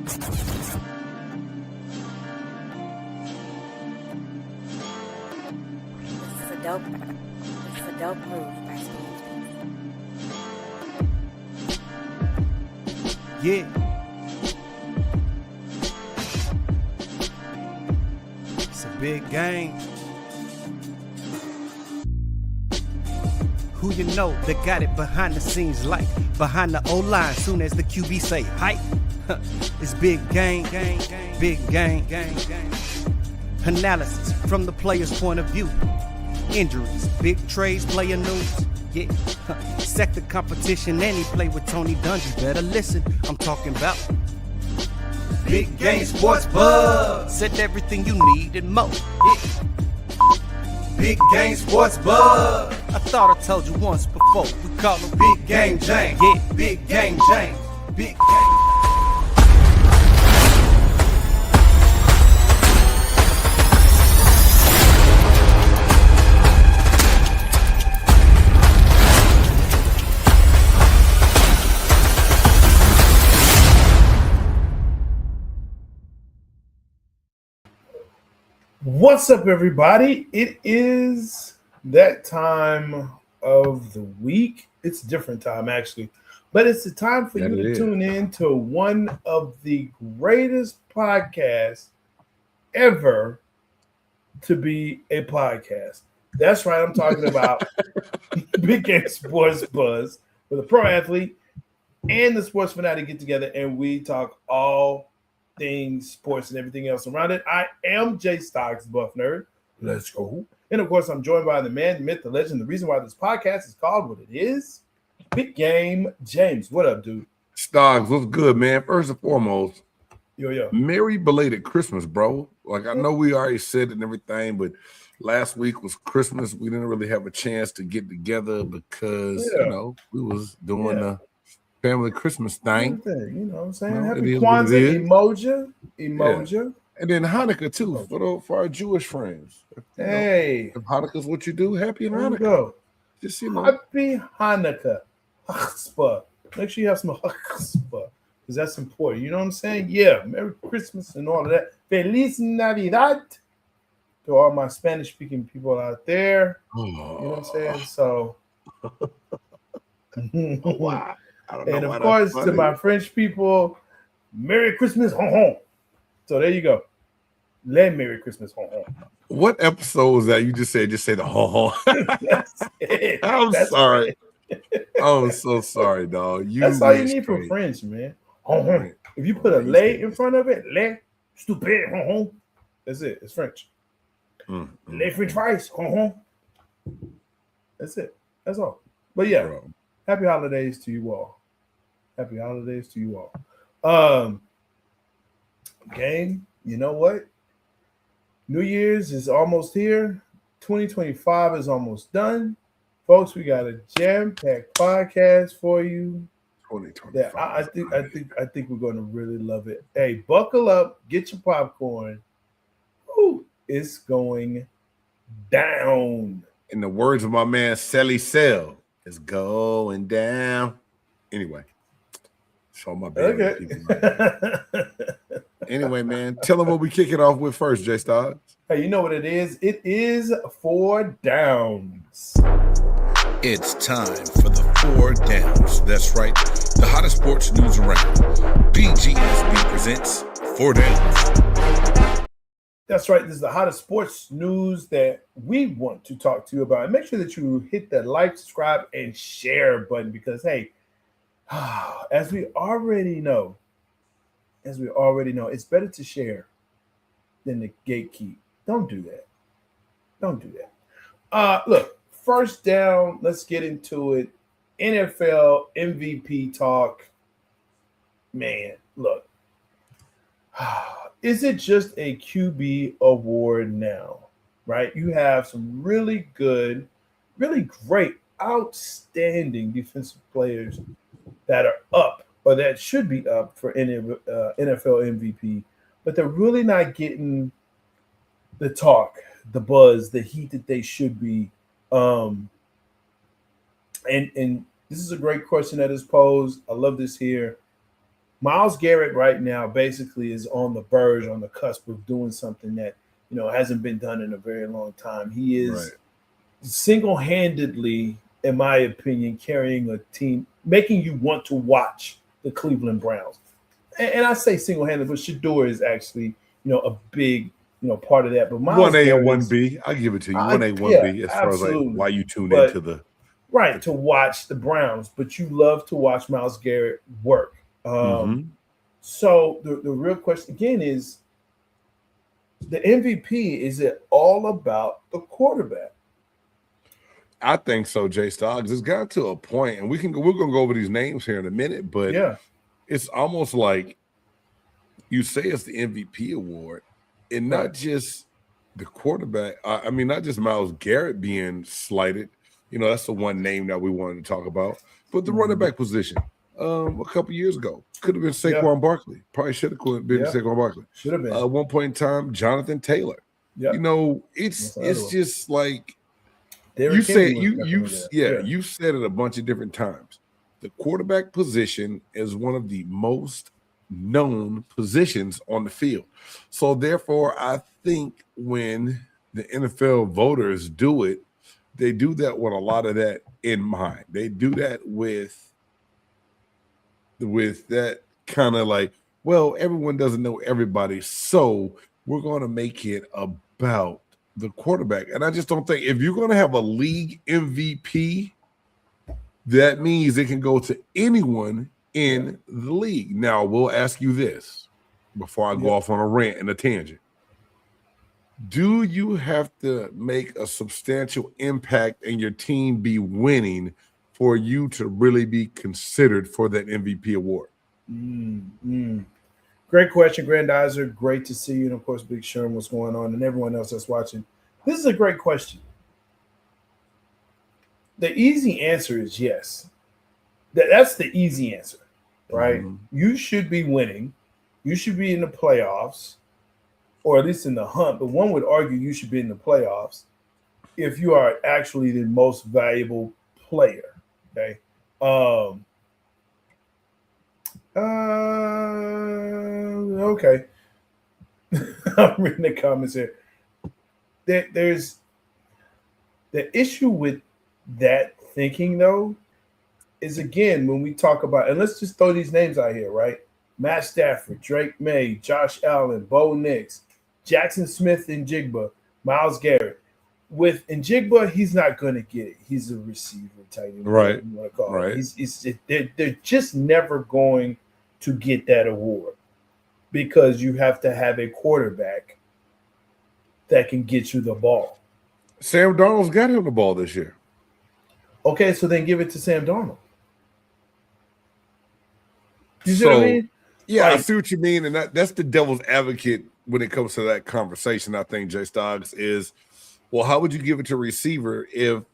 This is a dope move by Steve. Yeah. It's a big game. Who you know that got it behind the scenes, like behind the O-line, soon as the QB say hype. It's big game, big game. Analysis from the player's point of view. Injuries, big trades, player news. Yeah, sector competition, and he play with Tony Dungy. Better listen, I'm talking about Big Game Sports Buzz. Said everything you need and more. Yeah. Big Game Sports Buzz. I thought I told you once before. We call him Big Game James. Yeah, Big Game James. Big Game. What's up, everybody? It is that time of the week. It's a different time, actually, but it's the time for you to tune in to one of the greatest podcasts ever to be a podcast. That's right. I'm talking about Big Game Sports Buzz, where the pro athlete and the sports fanatic get together and we talk all things sports and everything else around it. I am Jay Stocks, Buff Nerd. Let's go. And of course, I'm joined by the man, the myth, the legend. The reason why this podcast is called what it is, Big Game James. What up, dude? Stocks, what's good, man? First and foremost, yo, Merry belated Christmas, bro. Like, I know we already said it and everything, but last week was Christmas. We didn't really have a chance to get together because, we was doing the family Christmas thing. You know what I'm saying? Happy Kwanzaa, emoji. Yeah. And then Hanukkah, too, for our Jewish friends. Hey. If Hanukkah's what you do, happy Hanukkah. Go. Just, Happy Hanukkah. Chutzpah. Make sure you have some chutzpah, because that's important. You know what I'm saying? Yeah. Merry Christmas and all of that. Feliz Navidad to all my Spanish-speaking people out there. You know what I'm saying? So. Wow. And of course, to my French people, Merry Christmas, hon hon. So there you go. Let Merry Christmas, hon hon. What episode was that? You just say the hon hon. I'm sorry. I'm so sorry, dog. That's all you need for French, man. Hon hon. If you put a lay in front of it, lay, stupid, hon hon. That's it. It's French. Lay French fries, hon hon. That's it. That's all. But yeah. Bro. Happy holidays to you all. Happy holidays to you all. Gang, you know what? New Year's is almost here. 2025 is almost done. Folks, we got a jam-packed podcast for you. 2025. I think we're going to really love it. Hey, buckle up, get your popcorn. Ooh, it's going down. In the words of my man Sally Sell. It's going down. Anyway, show my bad. Okay. Anyway, man, tell them what we kick it off with first, J Star. Hey, you know what it is? It is 4 downs. It's time for the 4 downs. That's right. The hottest sports news around. BGSB presents 4 downs. That's right. This is the hottest sports news that we want to talk to you about. And make sure that you hit that like, subscribe, and share button because, hey, as we already know, it's better to share than to gatekeep. Don't do that. Look, first down, let's get into it. NFL MVP talk. Man, look. Is it just a QB award now, right? You have some really good, really great, outstanding defensive players that are up or that should be up for NFL MVP, but they're really not getting the talk, the buzz, the heat that they should be. And this is a great question that is posed. I love this here. Myles Garrett right now basically is on the verge, on the cusp of doing something that, hasn't been done in a very long time. He is single-handedly, in my opinion, carrying a team, making you want to watch the Cleveland Browns. And I say single-handed, but Shador is actually, a big, part of that. But Myles 1A and 1B, I give it to you. 1A, 1B, as far as like why you tune into the to watch the Browns, but you love to watch Myles Garrett work. So the real question again is the MVP. Is it all about the quarterback? I think so, Jay Stoggs. It's got to a point, and we're gonna go over these names here in a minute, but it's almost like you say it's the MVP award, and not just the quarterback. I mean, not just Myles Garrett being slighted. That's the one name that we wanted to talk about, but the running back position. A couple years ago, could have been Saquon Barkley. Probably should have been Saquon Barkley. Should have been. At one point in time, Jonathan Taylor. It's just like you said. You said it a bunch of different times. The quarterback position is one of the most known positions on the field. So therefore, I think when the NFL voters do it, they do that with a lot of that in mind. They do that with that kind of like, well, everyone doesn't know everybody, so we're going to make it about the quarterback. And I just don't think if you're going to have a league MVP, that means it can go to anyone in the league. Now, we'll ask you this before I go off on a rant and a tangent. Do you have to make a substantial impact and your team be winning for you to really be considered for that MVP award? Great question, Grandizer. Great to see you. And, of course, Big Sherm, what's going on, and everyone else that's watching. This is a great question. The easy answer is yes. That's the easy answer, right? You should be winning. You should be in the playoffs, or at least in the hunt. But one would argue you should be in the playoffs if you are actually the most valuable player. Okay. Okay. I'm reading the comments here. There's the issue with that thinking, though, is again when we talk about, and let's just throw these names out here, right? Matt Stafford, Drake May, Josh Allen, Bo Nix, Jackson Smith and Jigba, Myles Garrett. With Njigba, he's not going to get it. He's a receiver type. Right. You want to call it. They're just never going to get that award because you have to have a quarterback that can get you the ball. Sam Darnold's got him the ball this year. Okay, so then give it to Sam Darnold. You see what I mean? Yeah, I see what you mean. And that's the devil's advocate when it comes to that conversation, I think, Jay Stoggs, is, well, how would you give it to a receiver if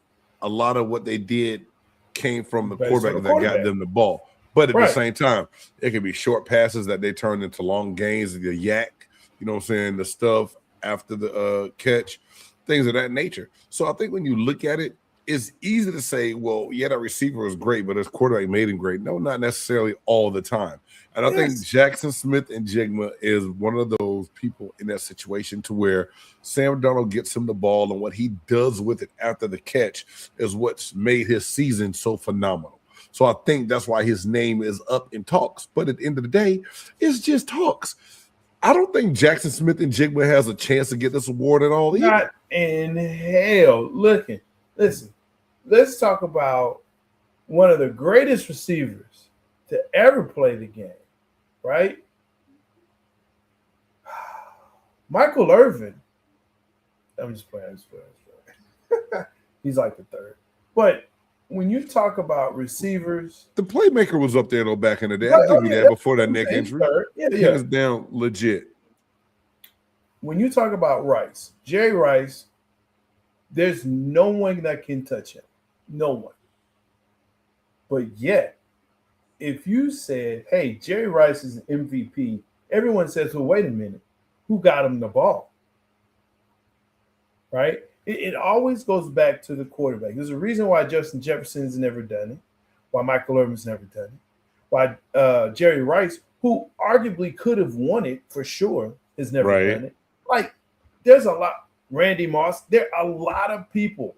a lot of what they did came from the quarterback that got them the ball? But at the same time, it can be short passes that they turn into long gains, the yak, you know what I'm saying, the stuff after the catch, things of that nature. So I think when you look at it, it's easy to say, well, yeah, that receiver was great, but his quarterback made him great. No, not necessarily all the time. And I think Jackson Smith and Jigma is one of those people in that situation to where Sam Darnold gets him the ball, and what he does with it after the catch is what's made his season so phenomenal. So I think that's why his name is up in talks. But at the end of the day, it's just talks. I don't think Jackson Smith and Jigma has a chance to get this award at all either. Not in hell. Listen, let's talk about one of the greatest receivers to ever play the game, right? Michael Irvin. I'm just playing. He's like the third. But when you talk about receivers, the playmaker was up there though back in the day. I'll give you that before that neck injury. Hands down, legit. When you talk about Rice, Jerry Rice, there's no one that can touch him. No one. But yet, if you said, hey, Jerry Rice is an MVP, everyone says, well, wait a minute. Who got him the ball? Right? It always goes back to the quarterback. There's a reason why Justin Jefferson has never done it, why Michael Irvin's never done it, why Jerry Rice who arguably could have won it for sure, has never done it. Like, there's a lot. Randy Moss, there are a lot of people.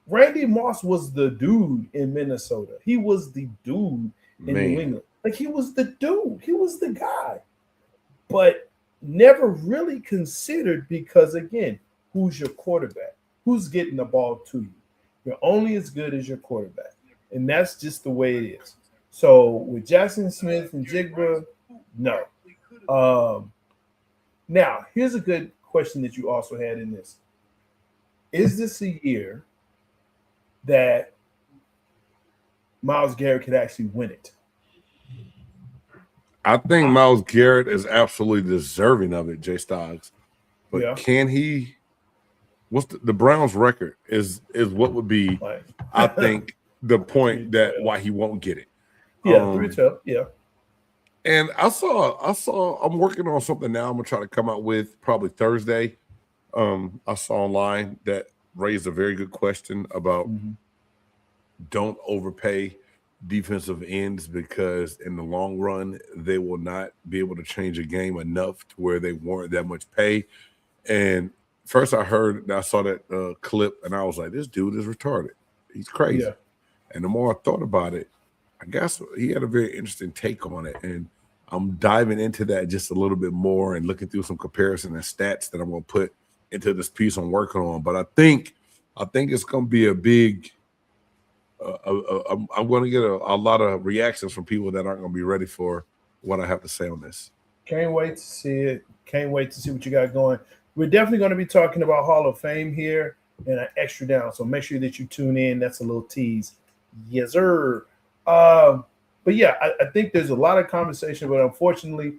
Randy Moss was the dude in Minnesota. He was the dude in New England. Like, he was the dude. He was the guy. But never really considered because, again, who's your quarterback? Who's getting the ball to you? You're only as good as your quarterback. And that's just the way it is. So with Jackson Smith and Jigba, no. Now, here's a good question that you also had in this. Is this a year that Myles Garrett could actually win it? I think Myles Garrett is absolutely deserving of it, Jay Stoggs. But can he? What's the Browns' record is what would be, I think, the point that why he won't get it. 3-12, yeah. And I saw. I'm working on something now. I'm gonna try to come out with probably Thursday. I saw online that raised a very good question about don't overpay defensive ends because in the long run they will not be able to change a game enough to where they warrant that much pay. And first I saw that clip and I was like, this dude is retarded. He's crazy. Yeah. And the more I thought about it, I guess he had a very interesting take on it. And I'm diving into that just a little bit more and looking through some comparison and stats that I'm going to put into this piece I'm working on. But I think it's going to be a big I'm going to get a lot of reactions from people that aren't going to be ready for what I have to say on this. Can't wait to see it. Can't wait to see what you got going. We're definitely going to be talking about Hall of Fame here and an extra down. So make sure that you tune in. That's a little tease. Yes, sir. But yeah, I think there's a lot of conversation, but unfortunately,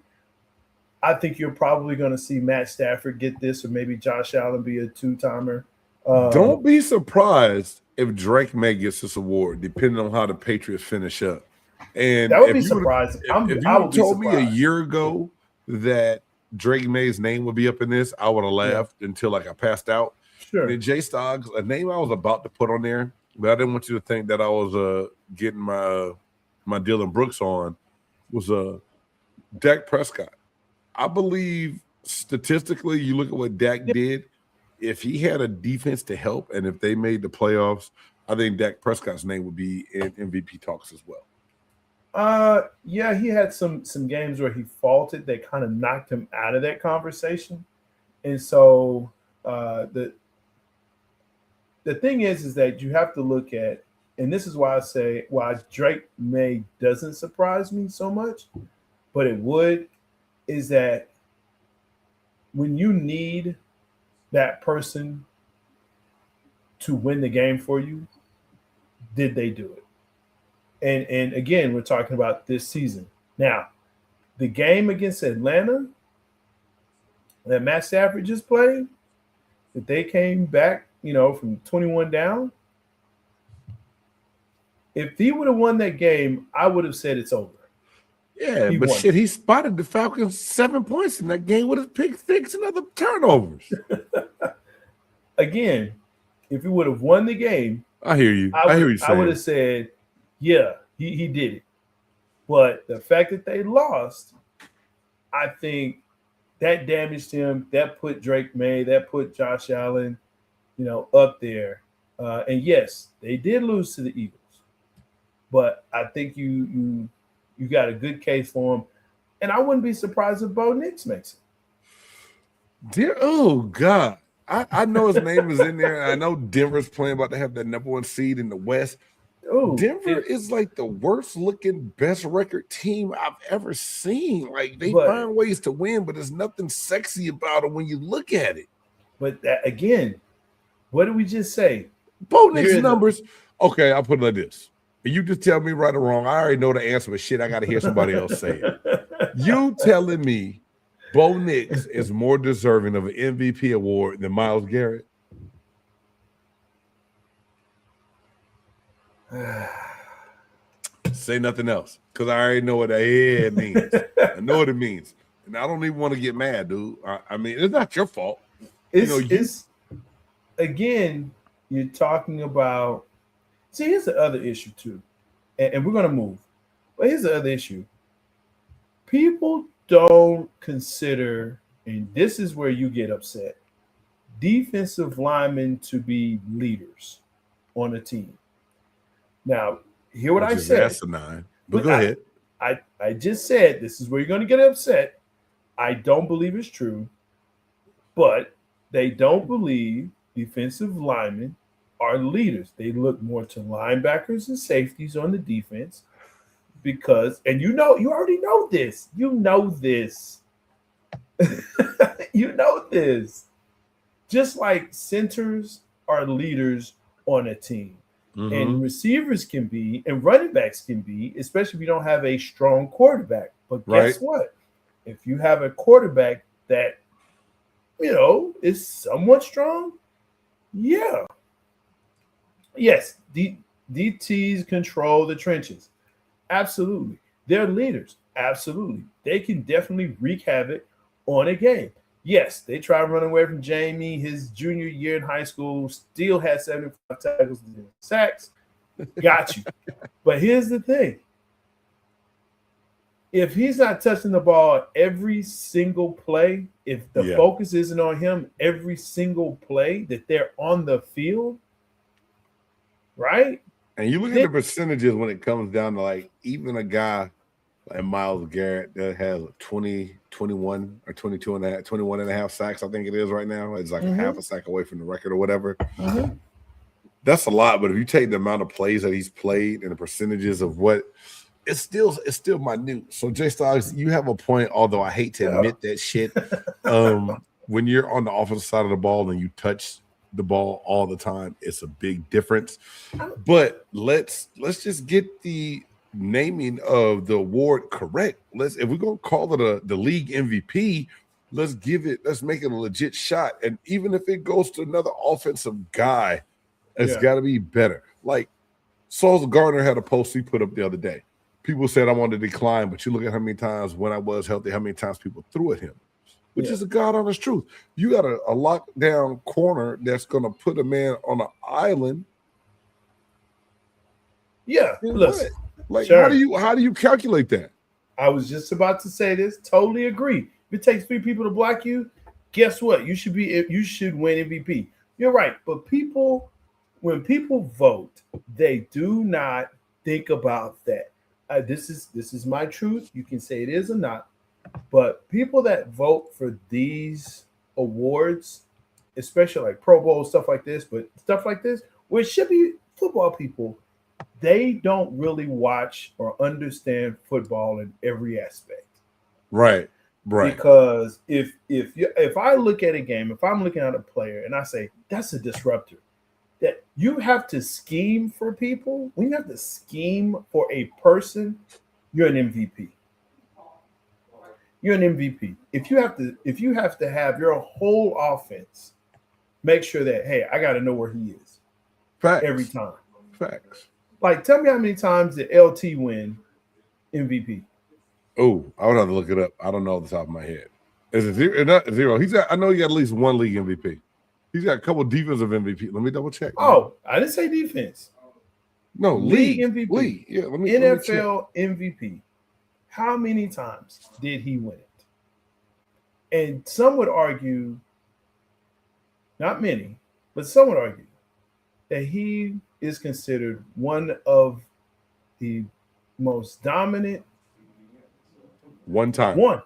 I think you're probably going to see Matt Stafford get this, or maybe Josh Allen be a two-timer. Don't be surprised if Drake May gets this award, depending on how the Patriots finish up. And that would be surprising. If you told me a year ago that Drake May's name would be up in this, I would have laughed until I passed out. Sure. And Jay Stoggs, a name I was about to put on there, but I didn't want you to think that I was getting my Dylan Brooks on, was Dak Prescott. I believe statistically, you look at what Dak did, if he had a defense to help and if they made the playoffs, I think Dak Prescott's name would be in MVP talks as well. Yeah, he had some games where he faltered that kind of knocked him out of that conversation. And so the thing is that you have to look at, and this is why I say why Drake May doesn't surprise me so much, but it would, is that when you need that person to win the game for you, did they do it? And again, we're talking about this season. Now, the game against Atlanta that Matt Stafford just played, that they came back, from 21 down. If he would have won that game, I would have said it's over. Yeah, but shit, he spotted the Falcons 7 points in that game with his pick six and other turnovers. Again, if he would have won the game, I hear you. I hear you saying. I would have said, yeah, he did it. But the fact that they lost, I think that damaged him. That put Drake May, that put Josh Allen, up there. And yes, they did lose to the Eagles. But I think you got a good case for him. And I wouldn't be surprised if Bo Nix makes it. Oh, God. I know his name is in there. I know Denver's playing about to have that number 1 seed in the West. Ooh, Denver is like the worst looking, best record team I've ever seen. Like they find ways to win, but there's nothing sexy about it when you look at it. But again, what did we just say? Bo Nix numbers. Okay, I'll put it like this. You just tell me right or wrong. I already know the answer, but shit, I got to hear somebody else say it. You telling me Bo Nix is more deserving of an MVP award than Myles Garrett? Say nothing else, because I already know what that head means. I know what it means. And I don't even want to get mad, dude. I mean, it's not your fault. It's again, you're talking about. See, here's the other issue too, and we're gonna move. But here's the other issue. People don't consider, and this is where you get upset, defensive linemen to be leaders on a team. Now, hear what I said. Asinine. But go ahead. I just said this is where you're going to get upset. I don't believe it's true, but they don't believe defensive linemen are leaders. They look more to linebackers and safeties on the defense because, and you already know this. You know this. You know this. Just like centers are leaders on a team. And receivers can be, and running backs can be, especially if you don't have a strong quarterback. But guess what? If you have a quarterback that, is somewhat strong, yeah. Yes, DTs control the trenches. Absolutely. They're leaders. Absolutely. They can definitely wreak havoc on a game. Yes, they tried running away from Jamie his junior year in high school, still had 75 tackles and sacks. Got you. But here's the thing. If he's not touching the ball every single play, if the focus isn't on him every single play that they're on the field, right? And you look at the percentages when it comes down to like even a guy like Myles Garrett that has 20, 21 or 22 and a half, 21 and a half sacks, I think it is right now. It's like half a sack away from the record or whatever. That's a lot, but if you take the amount of plays that he's played and the percentages of what it's still minute. So Jay Stoggs, you have a point, although I hate to admit that shit. When you're on the offensive side of the ball and you touch the ball all the time, it's a big difference. But let's just get the naming of the award correct. If we're gonna call it the league MVP, let's make it a legit shot. And even if it goes to another offensive guy, it's got to be better. Like Sauce Gardner had a post he put up the other day. People said I wanted to decline, but you look at how many times when I was healthy, how many times people threw at him, which is a God honest truth. You got a lockdown corner that's gonna put a man on an island. Yeah, listen. Like, how do you calculate that? I was just about to say this. Totally agree. If it takes 3 people to block you, guess what? You should win MVP. You're right. But when people vote, they do not think about that. This is my truth. You can say it is or not. But people that vote for these awards, especially like Pro Bowl stuff like this, where it should be football people, they don't really watch or understand football in every aspect. Right. Because if I look at a game, if I'm looking at a player and I say that's a disruptor, that you have to scheme for people. When you have to scheme for a person, you're an MVP. You're an MVP. If you have to have your whole offense, make sure that, hey, I got to know where he is. Facts. Every time. Facts. Like, tell me how many times did LT win MVP? Oh, I would have to look it up. I don't know off the top of my head. Is it zero? Not zero. I know he got at least one league MVP. He's got a couple defensive MVP. Let me double check. Oh, I didn't say defense. No, league MVP. League. Yeah, NFL MVP. How many times did he win it? And some would argue, not many, but some would argue that he is considered one of the most dominant. One time. One.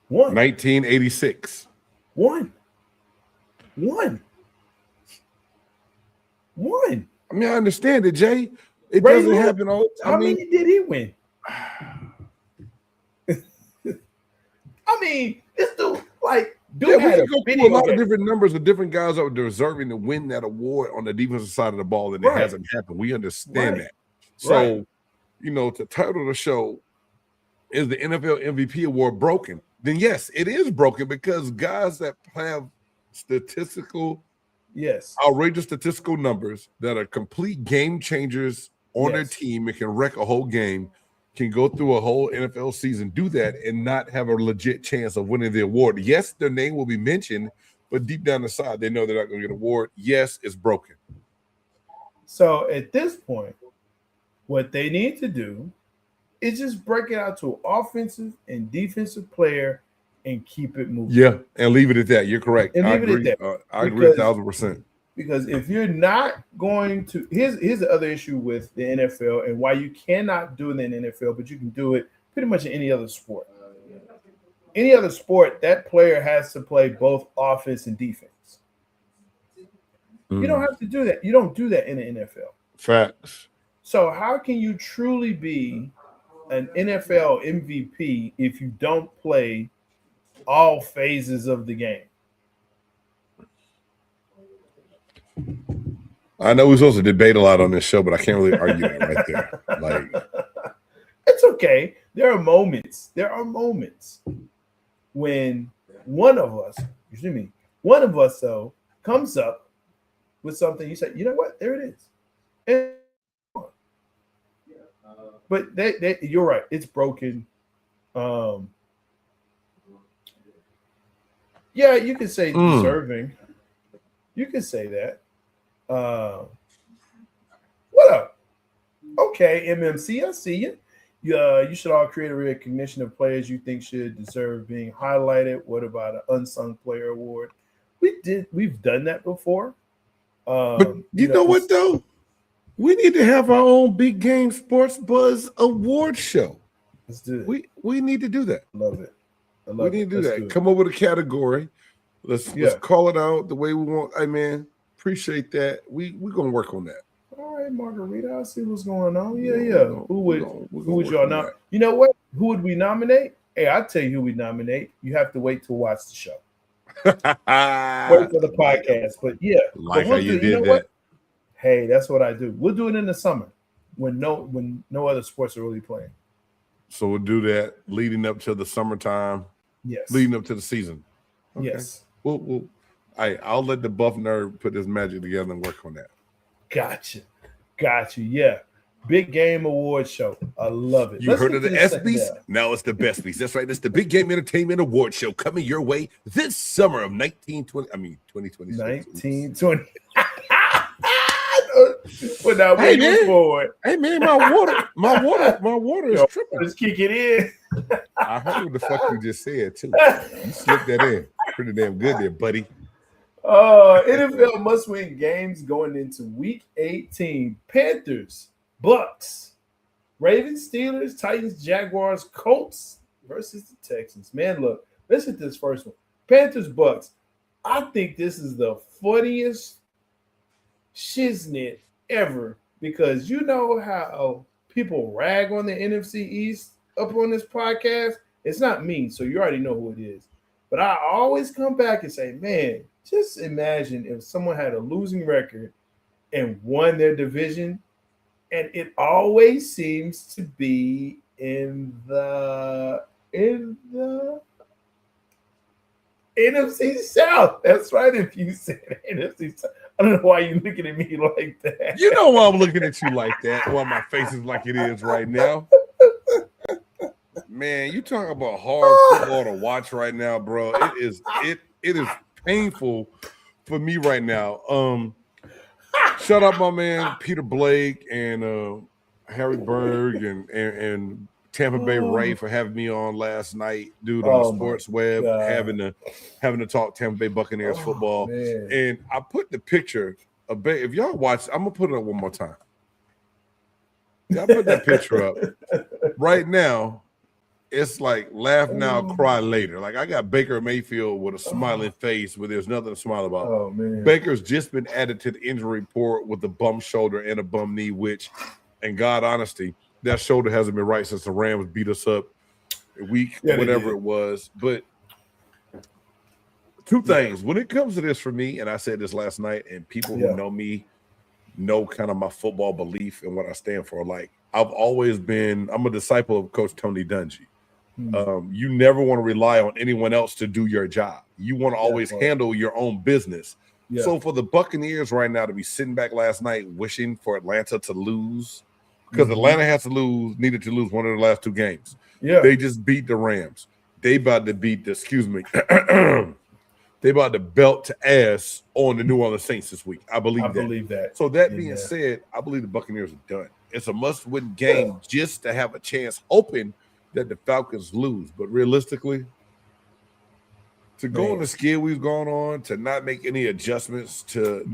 1986. One. I mean, I understand it, Jay. It doesn't happen all the time. How many did he win? I mean, this dude, we can go through a lot of different numbers of different guys that were deserving to win that award on the defensive side of the ball, and it hasn't happened. We understand that. So, to title the show, is the NFL MVP award broken? Then yes, it is broken because guys that have outrageous statistical numbers that are complete game changers on their team and can wreck a whole game, can go through a whole NFL season, do that, and not have a legit chance of winning the award. Yes, their name will be mentioned, but deep down inside, they know they're not going to get an award. Yes, it's broken. So at this point, what they need to do It's just break it out to offensive and defensive player and keep it moving. Yeah, and leave it at that. You're correct. And I leave agree. it at that. I agree 1,000%. Because if you're not going to, here's the other issue with the NFL and why you cannot do it in the NFL, but you can do it pretty much in any other sport. Any other sport, that player has to play both offense and defense. You don't have to do that. You don't do that in the NFL. Facts. So how can you truly be an NFL MVP if you don't play all phases of the game? I know we're supposed to debate a lot on this show, but I can't really argue that right there. Like, it's okay. There are moments when one of us though comes up with something. You say, you know what? There it is. And, but you're right. It's broken. Yeah, you can say deserving. You can say that. What up? Okay, MMC, I see you. You should all create a recognition of players you think should deserve being highlighted. What about an unsung player award? We've done that before. But you know what though? We need to have our own Big Game Sports Buzz award show. Let's do it. We need to do that. Love it. We need to do that. Come up with a category. Let's call it out the way we want. Hey man, appreciate that. We're gonna work on that. All right, Margarita. I see what's going on. Yeah. Who would y'all nominate? You know what? Who would we nominate? Hey, I'll tell you who we nominate. You have to wait to watch the show. Wait for the podcast. But yeah, like how you did that. What? Hey, that's what I do. We'll do it in the summer when no other sports are really playing. So we'll do that leading up to the summertime. Yes. Leading up to the season. Okay. Yes. I'll let the buff nerd put this magic together and work on that. Gotcha. Yeah. Big Game Award Show. I love it. You heard of the ESPYs? Now it's the BESPYs. That's right. It's the Big Game Entertainment Award Show coming your way this summer of 2026. 1920. Well, now we move forward. Hey man, my water is tripping. Let's kick it in. I heard what the fuck you just said too. You slipped that in. Pretty damn good there, buddy. NFL must-win games going into Week 18. Panthers, Bucks, Ravens, Steelers, Titans, Jaguars, Colts versus the Texans. Man, look, let's hit this first one. Panthers, Bucks. I think this is the funniest shiznit ever because you know how people rag on the NFC East up on this podcast? It's not me, so you already know who it is. But I always come back and say, man, just imagine if someone had a losing record and won their division, and it always seems to be in the NFC South. That's right. If you said NFC South, I don't know why you're looking at me like that. You know why I'm looking at you like that. Why my face is like it is right now. Man, you talking about hard football to watch right now, bro. It is painful for me right now. Shout out my man Peter Blake and Harry Berg and Tampa Bay Ray for having me on last night, dude, on the Sports Web, having to talk Tampa Bay Buccaneers football. Man. And I put the picture of if y'all watch, I'm gonna put it up one more time. I put that picture up right now. It's like laugh now, cry later. Like I got Baker Mayfield with a smiling face, where there's nothing to smile about. Oh man, Baker's just been added to the injury report with a bum shoulder and a bum knee, which, in God honesty, that shoulder hasn't been right since the Rams beat us up a week, whatever it was. But two things when it comes to this for me, and I said this last night, and people who know me know kind of my football belief and what I stand for. Like I'm a disciple of Coach Tony Dungy. You never want to rely on anyone else to do your job. You want to always handle your own business. Yeah. So for the Buccaneers right now to be sitting back last night wishing for Atlanta to lose, because Atlanta needed to lose one of the last two games. Yeah, they just beat the Rams. They about to beat they about to belt to ass on the New Orleans Saints this week. I believe that. Believe that. So that being said, I believe the Buccaneers are done. it's a must-win game just to have a chance, hoping that the Falcons lose. But realistically, to go on the skid we've gone on, to not make any adjustments, to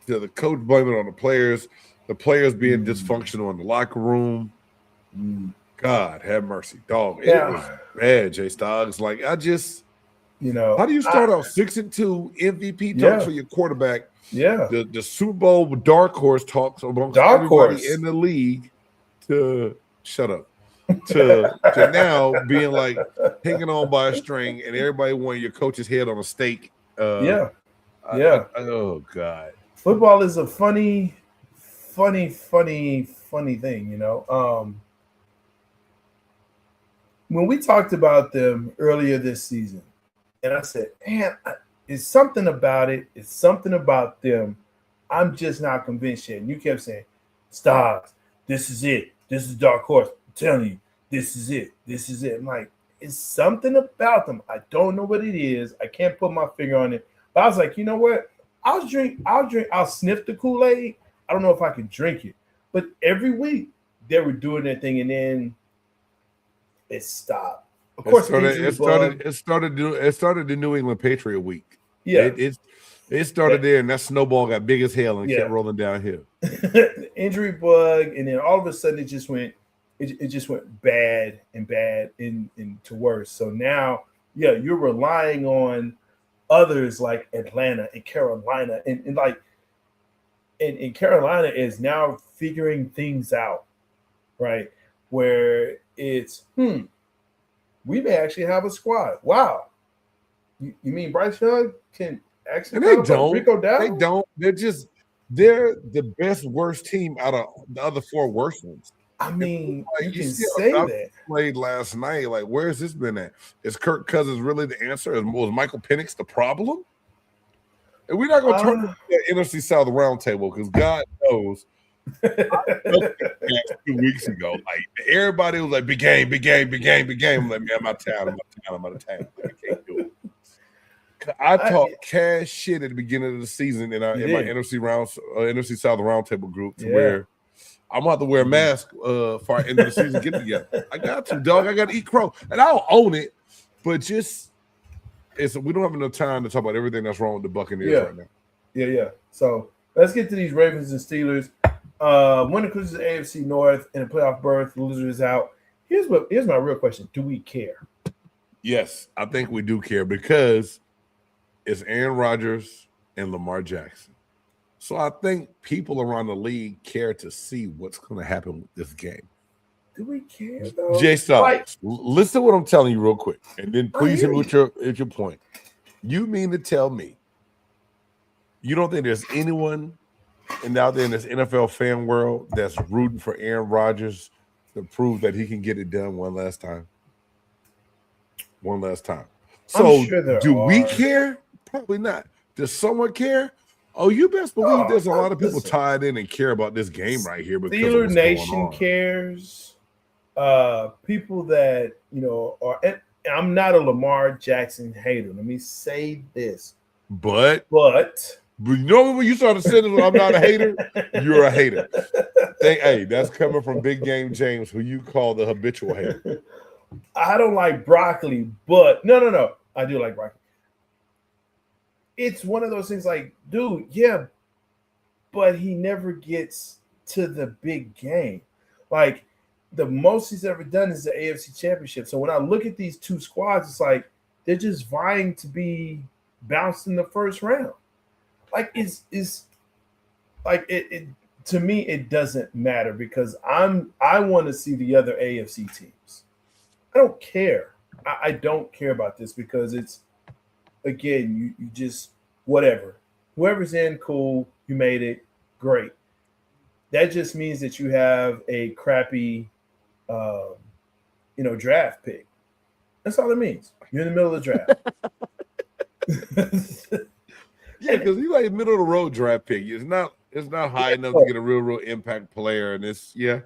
the coach blaming on the players being dysfunctional in the locker room. God have mercy, dog. It was bad, J Stoggs. Like, I just, how do you start out 6-2 MVP talks for your quarterback? Yeah, the Super Bowl dark horse talks amongst everybody in the league to shut up. To now being like hanging on by a string and everybody wanting your coach's head on a stake. Oh God. Football is a funny thing, you know. When we talked about them earlier this season, and I said, man, it's something about it. It's something about them. I'm just not convinced yet. And you kept saying, Stars, this is it. This is dark horse. I'm telling you, this is it. This is it. I'm like, it's something about them. I don't know what it is. I can't put my finger on it. But I was like, you know what? I'll sniff the Kool-Aid. I don't know if I can drink it. But every week they were doing their thing, and then it stopped. Of course, it started the New England Patriot week. Yeah. It started there, and that snowball got big as hell and kept rolling downhill. Injury bug, and then all of a sudden it just went bad to worse. So now, you're relying on others like Atlanta and Carolina, and Carolina is now figuring things out, right? Where it's we may actually have a squad. Wow. You mean Bryce Young can actually? And they don't. Rico Dowdle? They don't. They're the best worst team out of the other four worst ones. I mean, you can say that. Played last night. Like, where's this been at? Is Kirk Cousins really the answer? Was Michael Penix the problem? And we're not going to turn to the NFC South roundtable because God knows. 2 weeks ago, like everybody was like, big game. I'm like, man, I'm out of town. Like, I can't do it. I talked cash shit at the beginning of the season in my NFC South roundtable group to where I'm about to wear a mask for our end of the season get together. I got to, dog. I got to eat crow, and I'll own it. But we don't have enough time to talk about everything that's wrong with the Buccaneers right now. Yeah. So let's get to these Ravens and Steelers. Winner includes the AFC North and a playoff berth. The loser is out. Here's my real question: do we care? Yes, I think we do care because it's Aaron Rodgers and Lamar Jackson. So I think people around the league care to see what's going to happen with this game. Do we care, though? Jay Stoggs, listen to what I'm telling you real quick, and then please hit me with your point. You mean to tell me you don't think there's anyone out there in this NFL fan world that's rooting for Aaron Rodgers to prove that he can get it done one last time? So we care? Probably not. Does someone care? Oh, you best believe there's a lot of people tied in and care about this game right here. Steeler Nation cares. People that, are – and I'm not a Lamar Jackson hater. Let me say this. But you know when you started saying I'm not a hater, you're a hater. Hey, that's coming from Big Game James, who you call the habitual hater. I don't like broccoli, but no. I do like broccoli. It's one of those things like, dude, yeah, but he never gets to the big game. Like, the most he's ever done is the AFC Championship. So when I look at these two squads, it's like they're just vying to be bounced in the first round. Like, it's like it to me, it doesn't matter because I want to see the other AFC teams. I don't care. I don't care about this because it's, again, you just whatever. Whoever's in, cool. You made it, great. That just means that you have a crappy, draft pick. That's all it means. You're in the middle of the draft. Yeah, because you like middle of the road draft pick. It's not high enough to get a real impact player, and it's Yeah,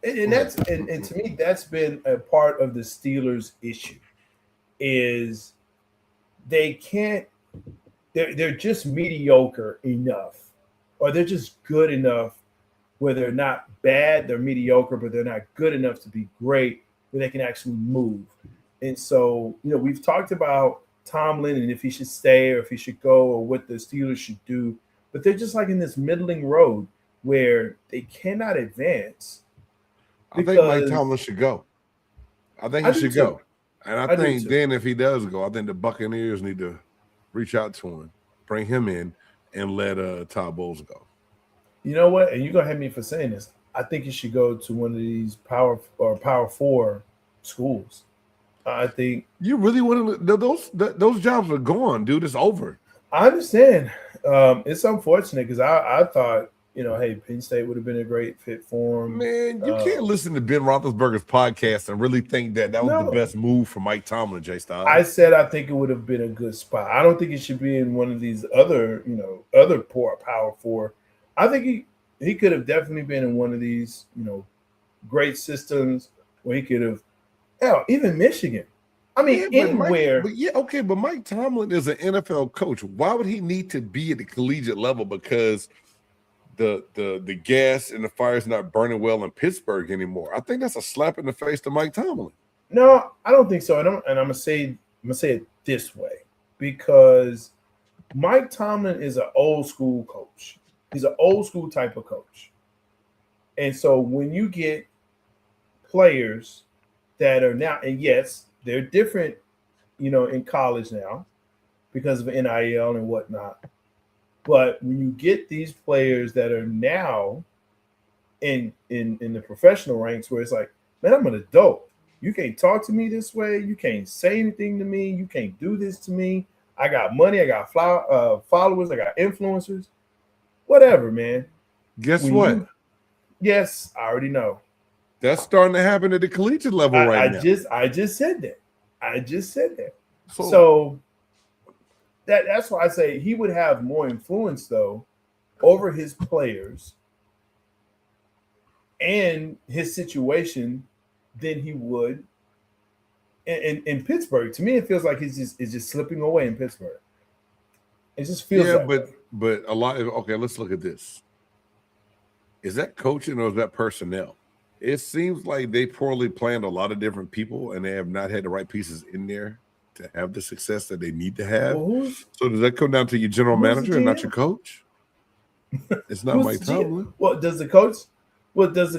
and that's and to me that's been a part of the Steelers' issue is they can't. They're just mediocre enough, or they're just good enough where they're not bad, they're mediocre, but they're not good enough to be great, where they can actually move. And so, we've talked about Tomlin and if he should stay or if he should go or what the Steelers should do, but they're just like in this middling road where they cannot advance. I think Mike Tomlin should go. I think he should go. And I think then if he does go, I think the Buccaneers need to reach out to him, bring him in, and let Todd Bowles go. You know what? And you're going to have me for saying this. I think he should go to one of these Power 4 schools. I think you really want to. Those jobs are gone, dude. It's over. I understand. It's unfortunate because I thought, hey, Penn State would have been a great fit for him. Man, you can't listen to Ben Roethlisberger's podcast and really think that was the best move for Mike Tomlin, Jay Styles. I said I think it would have been a good spot. I don't think it should be in one of these other poor Power 4. I think he could have definitely been in one of these, great systems where he could have. Hell, even Michigan. I mean, anywhere. But Mike Tomlin is an NFL coach. Why would he need to be at the collegiate level? Because the gas and the fire is not burning well in Pittsburgh anymore. I think that's a slap in the face to Mike Tomlin. No, I don't think so. And I'm gonna say it this way because Mike Tomlin is an old school coach. He's an old school type of coach, and so when you get players that are now, and yes, they're different, in college now because of NIL and whatnot. But when you get these players that are now in the professional ranks where it's like, man, I'm an adult. You can't talk to me this way. You can't say anything to me. You can't do this to me. I got money. I got followers. I got influencers. Whatever, man. Guess what? Yes, I already know. That's starting to happen at the collegiate level now. I just said that. So that's why I say he would have more influence though over his players and his situation than he would in Pittsburgh. To me, it feels like it's just slipping away in Pittsburgh. It just feels but a lot of let's look at this. Is that coaching or is that personnel? It seems like they poorly planned a lot of different people and they have not had the right pieces in there to have the success that they need to have. So does that come down to your general manager and not your coach? It's not Mike Tomlin. Does the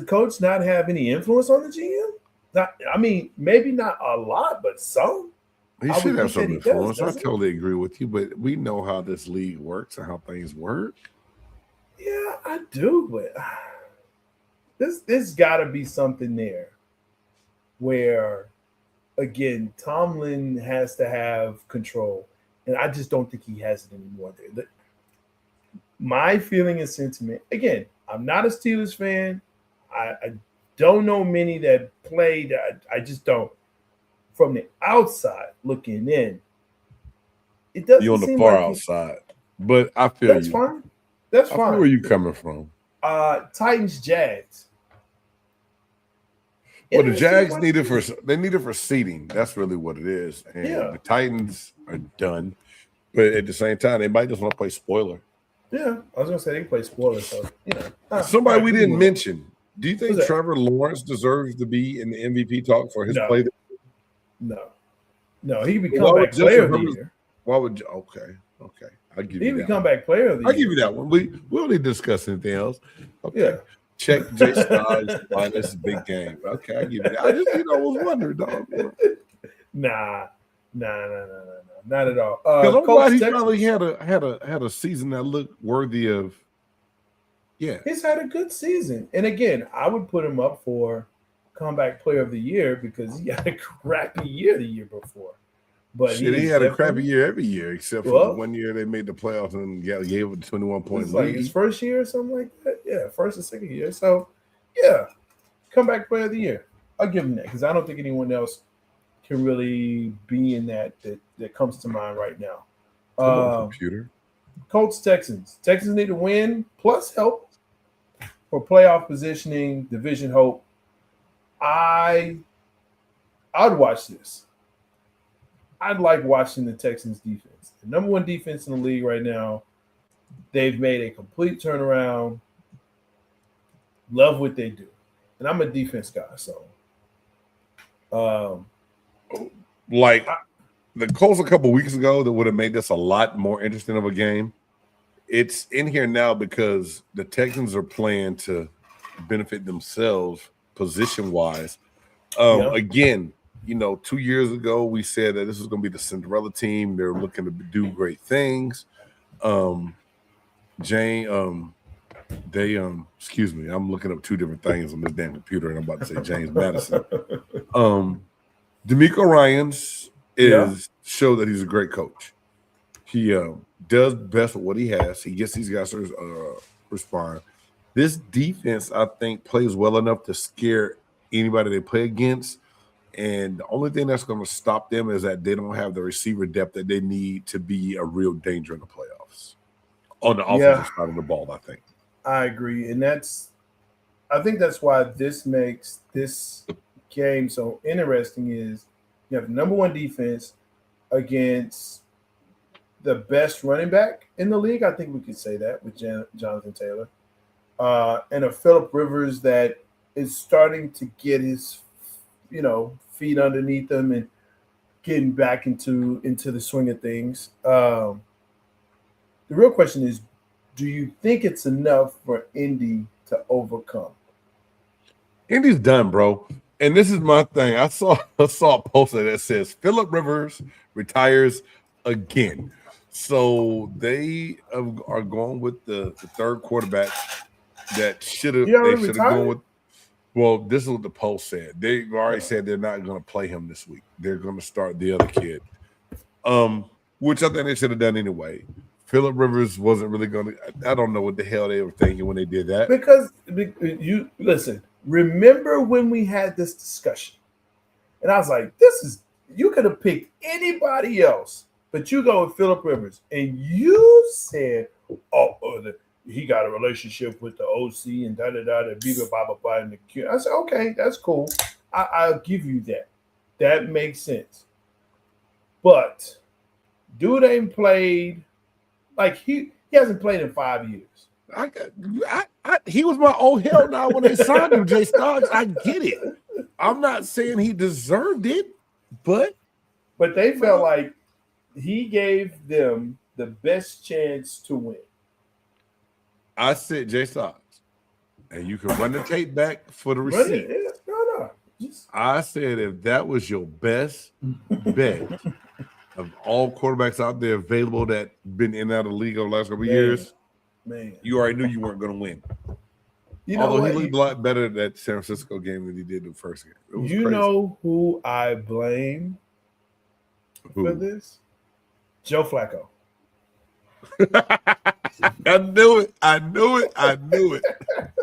coach not have any influence on the GM? Maybe not a lot, but some. He should have some influence. I totally agree with you, but we know how this league works and how things work. Yeah, I do, but there's got to be something there where, again, Tomlin has to have control, and I just don't think he has it anymore. My feeling and sentiment, again, I'm not a Steelers fan. I don't know many that played. I just don't. From the outside looking in, it doesn't. You're on the far outside, but I feel that's fine. That's fine. Where are you coming from? Titans, Jags. Well, the Jags need it for seeding. That's really what it is. And the Titans are done. But at the same time, they might just want to play spoiler. Yeah, I was gonna say they can play spoiler. So somebody we didn't mention. Do you think Trevor Lawrence deserves to be in the MVP talk for his play? No, he can be comeback player of the year. Why would you? Okay. I'll give you that. He can comeback player of the year. I'll give you that one. We don't need to discuss anything else. Okay. Yeah. Check J Styles minus big game. Okay, I give you that. I just was wondering, dog. Nah, not at all. Because I'm glad he finally had a season that looked worthy of. Yeah, he's had a good season, and again, I would put him up for comeback player of the year because he had a crappy year the year before. But he had a crappy year every year except for the 1 year they made the playoffs and gave it 21 points. Like his first year or something like that. Yeah, first and second year. So, yeah, comeback player of the year. I'll give him that because I don't think anyone else can really be in that comes to mind right now. Computer. Colts, Texans. Texans need to win plus help for playoff positioning, division hope. I'd watch this. I'd like watching the Texans defense. The number one defense in the league right now. They've made a complete turnaround. Love what they do. And I'm a defense guy, so the Colts a couple weeks ago that would have made this a lot more interesting of a game. It's in here now because the Texans are playing to benefit themselves position-wise. Again, 2 years ago we said that this was going to be the Cinderella team. They're looking to do great things. Excuse me, I'm looking up two different things on this damn computer, and I'm about to say James Madison. DeMeco Ryans show that he's a great coach. He does best with what he has. He gets these guys to respond. This defense, I think, plays well enough to scare anybody they play against. And the only thing that's going to stop them is that they don't have the receiver depth that they need to be a real danger in the playoffs. On the offensive side of the ball, I think. I agree. And I think that's why this makes this game so interesting is you have number one defense against the best running back in the league. I think we could say that with Jonathan Taylor. And a Phillip Rivers that is starting to get his, feet underneath him and getting back into the swing of things. The real question is, do you think it's enough for Indy to overcome? Indy's done, bro. And this is my thing. I saw a poster that says Phillip Rivers retires again. So they are going with the third quarterback that should have gone with. Well, this is what the post said. They've already said they're not going to play him this week. They're going to start the other kid, which I think they should have done anyway. Phillip Rivers wasn't really going to – I don't know what the hell they were thinking when they did that. Because you – listen, remember when we had this discussion? And I was like, you could have picked anybody else, but you go with Phillip Rivers. And you said, he got a relationship with the OC and da-da-da, blah, and the Q. I said, okay, that's cool. I'll give you that. That makes sense. But dude ain't played – like he hasn't played in 5 years. He was my old hell now when they signed him, Jay Stoggs. I get it. I'm not saying he deserved it, but they felt like he gave them the best chance to win. I said Jay Stoggs, and you can run the tape back for the receipt. No. I said if that was your best bet of all quarterbacks out there available that been in and out of the league over the last couple of years, you already knew you weren't going to win. Although he looked a lot better at that San Francisco game than he did the first game. It was crazy. Know who I blame for this? Joe Flacco. I knew it.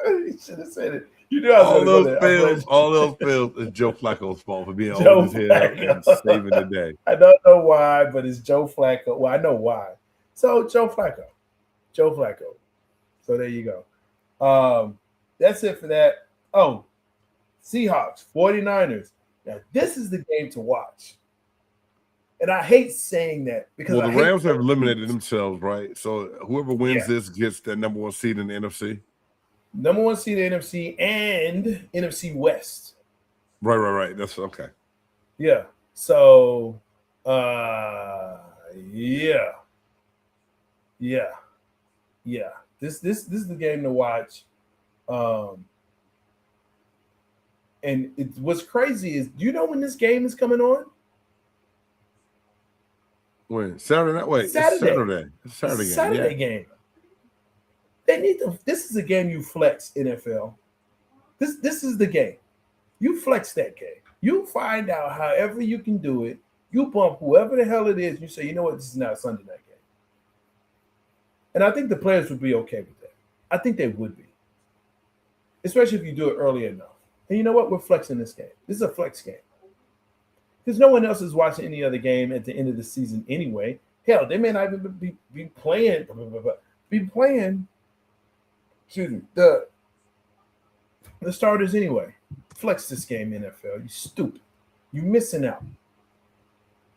You should have said it. You knew I was all those fails is Joe Flacco's fault for being on his head and saving the day. I don't know why, but it's Joe Flacco. Well, I know why. So Joe Flacco. So there you go. That's it for that. Oh, Seahawks, 49ers. Now, this is the game to watch. And I hate saying that because the Rams have eliminated themselves, right? So whoever wins this gets the number one seed in the NFC. Number one seed in the NFC and NFC West. Right. That's okay. Yeah. So, yeah. This is the game to watch. And what's crazy is, do you know when this game is coming on? When? Saturday night? Wait, Saturday. It's Saturday game. They need to. This is a game you flex, NFL. This is the game. You flex that game. You find out however you can do it. You bump whoever the hell it is. You say, you know what? This is not a Sunday night game. And I think the players would be okay with that. I think they would be, especially if you do it early enough. And you know what? We're flexing this game. This is a flex game. Because no one else is watching any other game at the end of the season anyway. Hell, they may not even be playing. Excuse me. The starters anyway. Flex this game, NFL. You stupid. You missing out.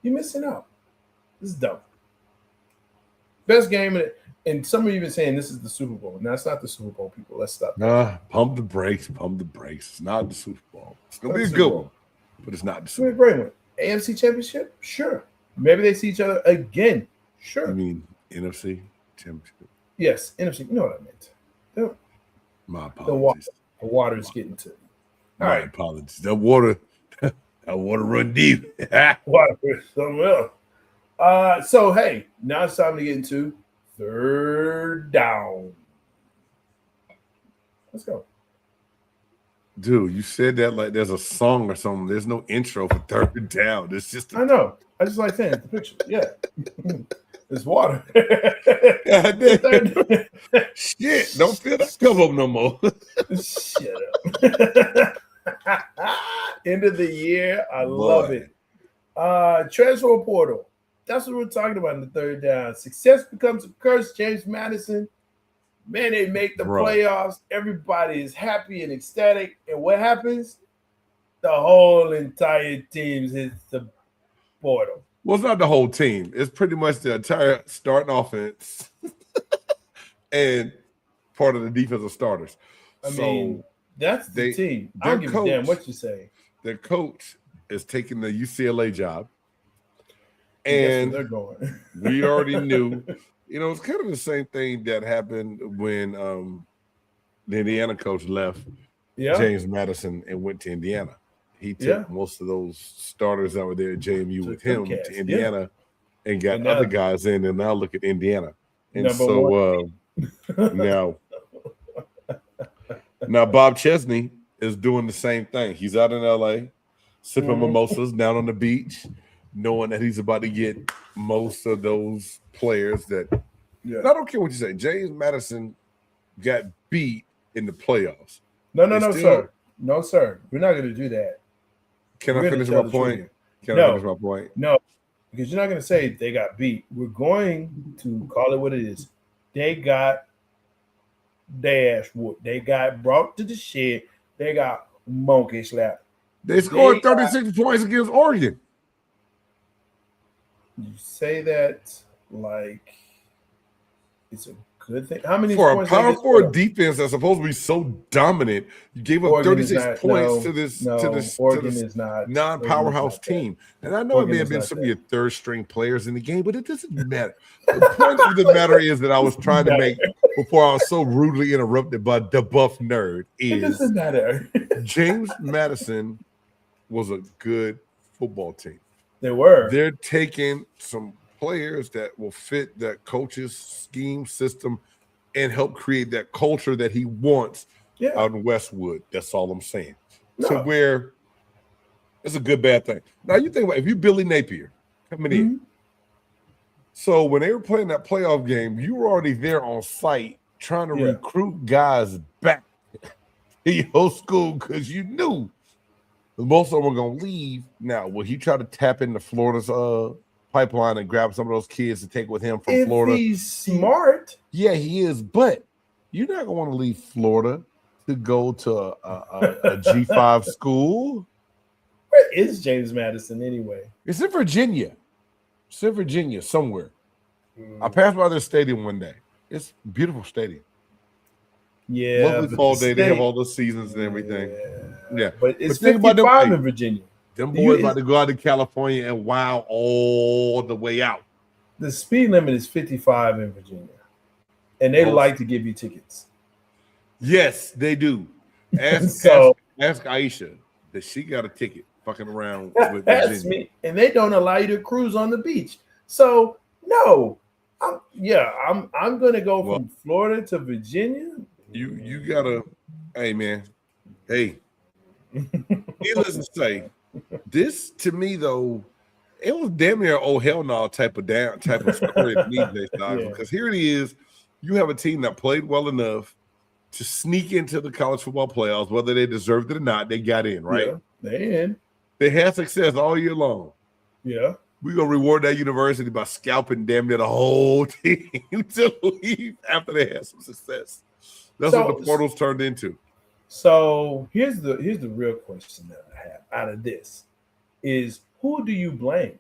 This is dumb. Best game, and some are even saying this is the Super Bowl. Now, it's not the Super Bowl, people. Let's stop. Pump the brakes. It's not the Super Bowl. It's going to be a good one, but it's not the Super Bowl. Great one. AFC Championship? Sure. Maybe they see each other again. Sure. You mean NFC Championship? Yes, NFC. You know what I meant. My apologies. The water is getting to me. All right. Apologies. That water run deep. Water is something else. So, hey, now it's time to get into third down. Let's go. Dude, you said that like there's a song or something. There's no intro for third down. It's just I know. I just like saying the picture. Yeah. It's water. Shit, don't feel that come up no more. Shut up. End of the year. I love it. Transfer portal. That's what we're talking about in the third down. Success becomes a curse. James Madison. Man, they make the playoffs. Everybody is happy and ecstatic. And what happens? The whole entire team hits the portal. Well, it's not the whole team. It's pretty much the entire starting offense and part of the defensive starters. I mean, that's the team. I don't give a damn what you say. Their coach is taking the UCLA job. And they're going. We already knew. You know, it's kind of the same thing that happened when the Indiana coach left James Madison and went to Indiana. He took most of those starters that were there at JMU with him to Indiana and got other guys in, and now look at Indiana. And now Bob Chesney is doing the same thing. He's out in LA, sipping mimosas down on the beach, knowing that he's about to get most of those players that I don't care what you say. James Madison got beat in the playoffs. No, sir. No, sir. We're not going to do that. Can I finish my point? No, because you're not going to say they got beat. We're going to call it what it is. They got their ass whooped. They got brought to the shed. They got monkey slapped. They scored 36 points against Oregon. You say that like it's a good thing. How many for a power forward defense that's supposed to be so dominant? You gave up 36 points to this non-powerhouse team. And I know it may have been some of your third string players in the game, but it doesn't matter. The point of the matter is that I was trying to make before I was so rudely interrupted by the buff nerd is it doesn't matter. James Madison was a good football team. They were. They're taking some players that will fit that coach's scheme system and help create that culture that he wants out in Westwood. That's all I'm saying. No. To where it's a good, bad thing. Now, you think about if you Billy Napier coming in. So when they were playing that playoff game, you were already there on site trying to recruit guys back to your school because you knew most of them were going to leave. Now, will he try to tap into Florida's pipeline and grab some of those kids to take with him from Florida? He's smart. Yeah, he is. But you're not going to want to leave Florida to go to a G5 school. Where is James Madison anyway? It's in Virginia. It's in Virginia somewhere. I passed by their stadium one day. It's a beautiful stadium. Yeah. Lovely fall day. They have all the seasons and everything. Yeah. But it's 55 in Virginia. Them boys about to go out to California and wow all the way out. The speed limit is 55 in Virginia. And they like to give you tickets. Yes, they do. Ask Aisha that she got a ticket fucking around with Virginia. That's me. And they don't allow you to cruise on the beach. So, no. I'm going to go from Florida to Virginia. You got to, hey, man. Hey. Needless to say, this to me though, it was damn near oh hell no type of story to me because here it is. You have a team that played well enough to sneak into the college football playoffs, whether they deserved it or not. They got in, right? Yeah, they in. They had success all year long. Yeah. We're gonna reward that university by scalping damn near the whole team to leave after they had some success. That's what the portal's turned into. So here's the real question that I have out of this is who do you blame?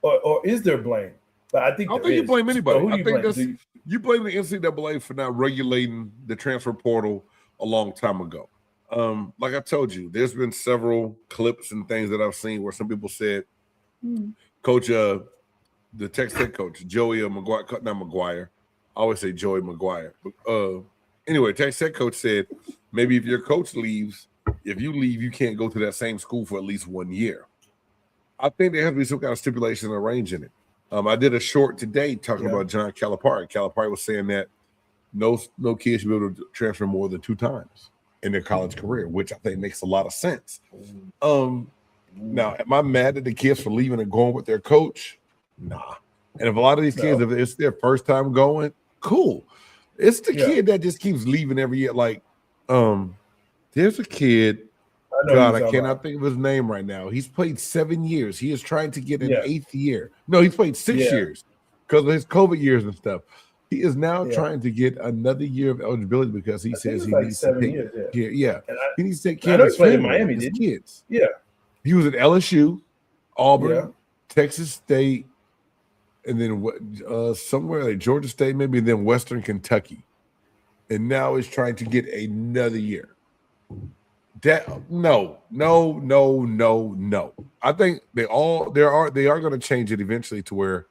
Or is there blame? But I think I don't think you blame anybody. I think that's you blame the NCAA for not regulating the transfer portal a long time ago. Like I told you, there's been several clips and things that I've seen where some people said, Coach, the Texas Tech coach, Joey McGuire, not McGuire. I always say Joey McGuire. Anyway, Texas Tech coach said, maybe if your coach leaves, if you leave, you can't go to that same school for at least 1 year. I think there has to be some kind of stipulation or range in it. I did a short today talking about John Calipari. Calipari was saying that no kid should be able to transfer more than 2 times in their college career, which I think makes a lot of sense. Now, am I mad at the kids for leaving and going with their coach? Nah. And if a lot of these kids, if it's their first time going, cool. It's the kid that just keeps leaving every year. Like, there's a kid. I cannot think of his name right now. He's played 7 years. He is trying to get an 8th year. No, he's played 6 years because of his COVID years and stuff. He is now trying to get another year of eligibility because he says he needs to take care. He needs to take care of his family, Miami, his kids. Yeah. He was at LSU, Auburn, Texas State, and then somewhere like Georgia State, maybe, and then Western Kentucky. And now he's trying to get another year. No. I think they are going to change it eventually to where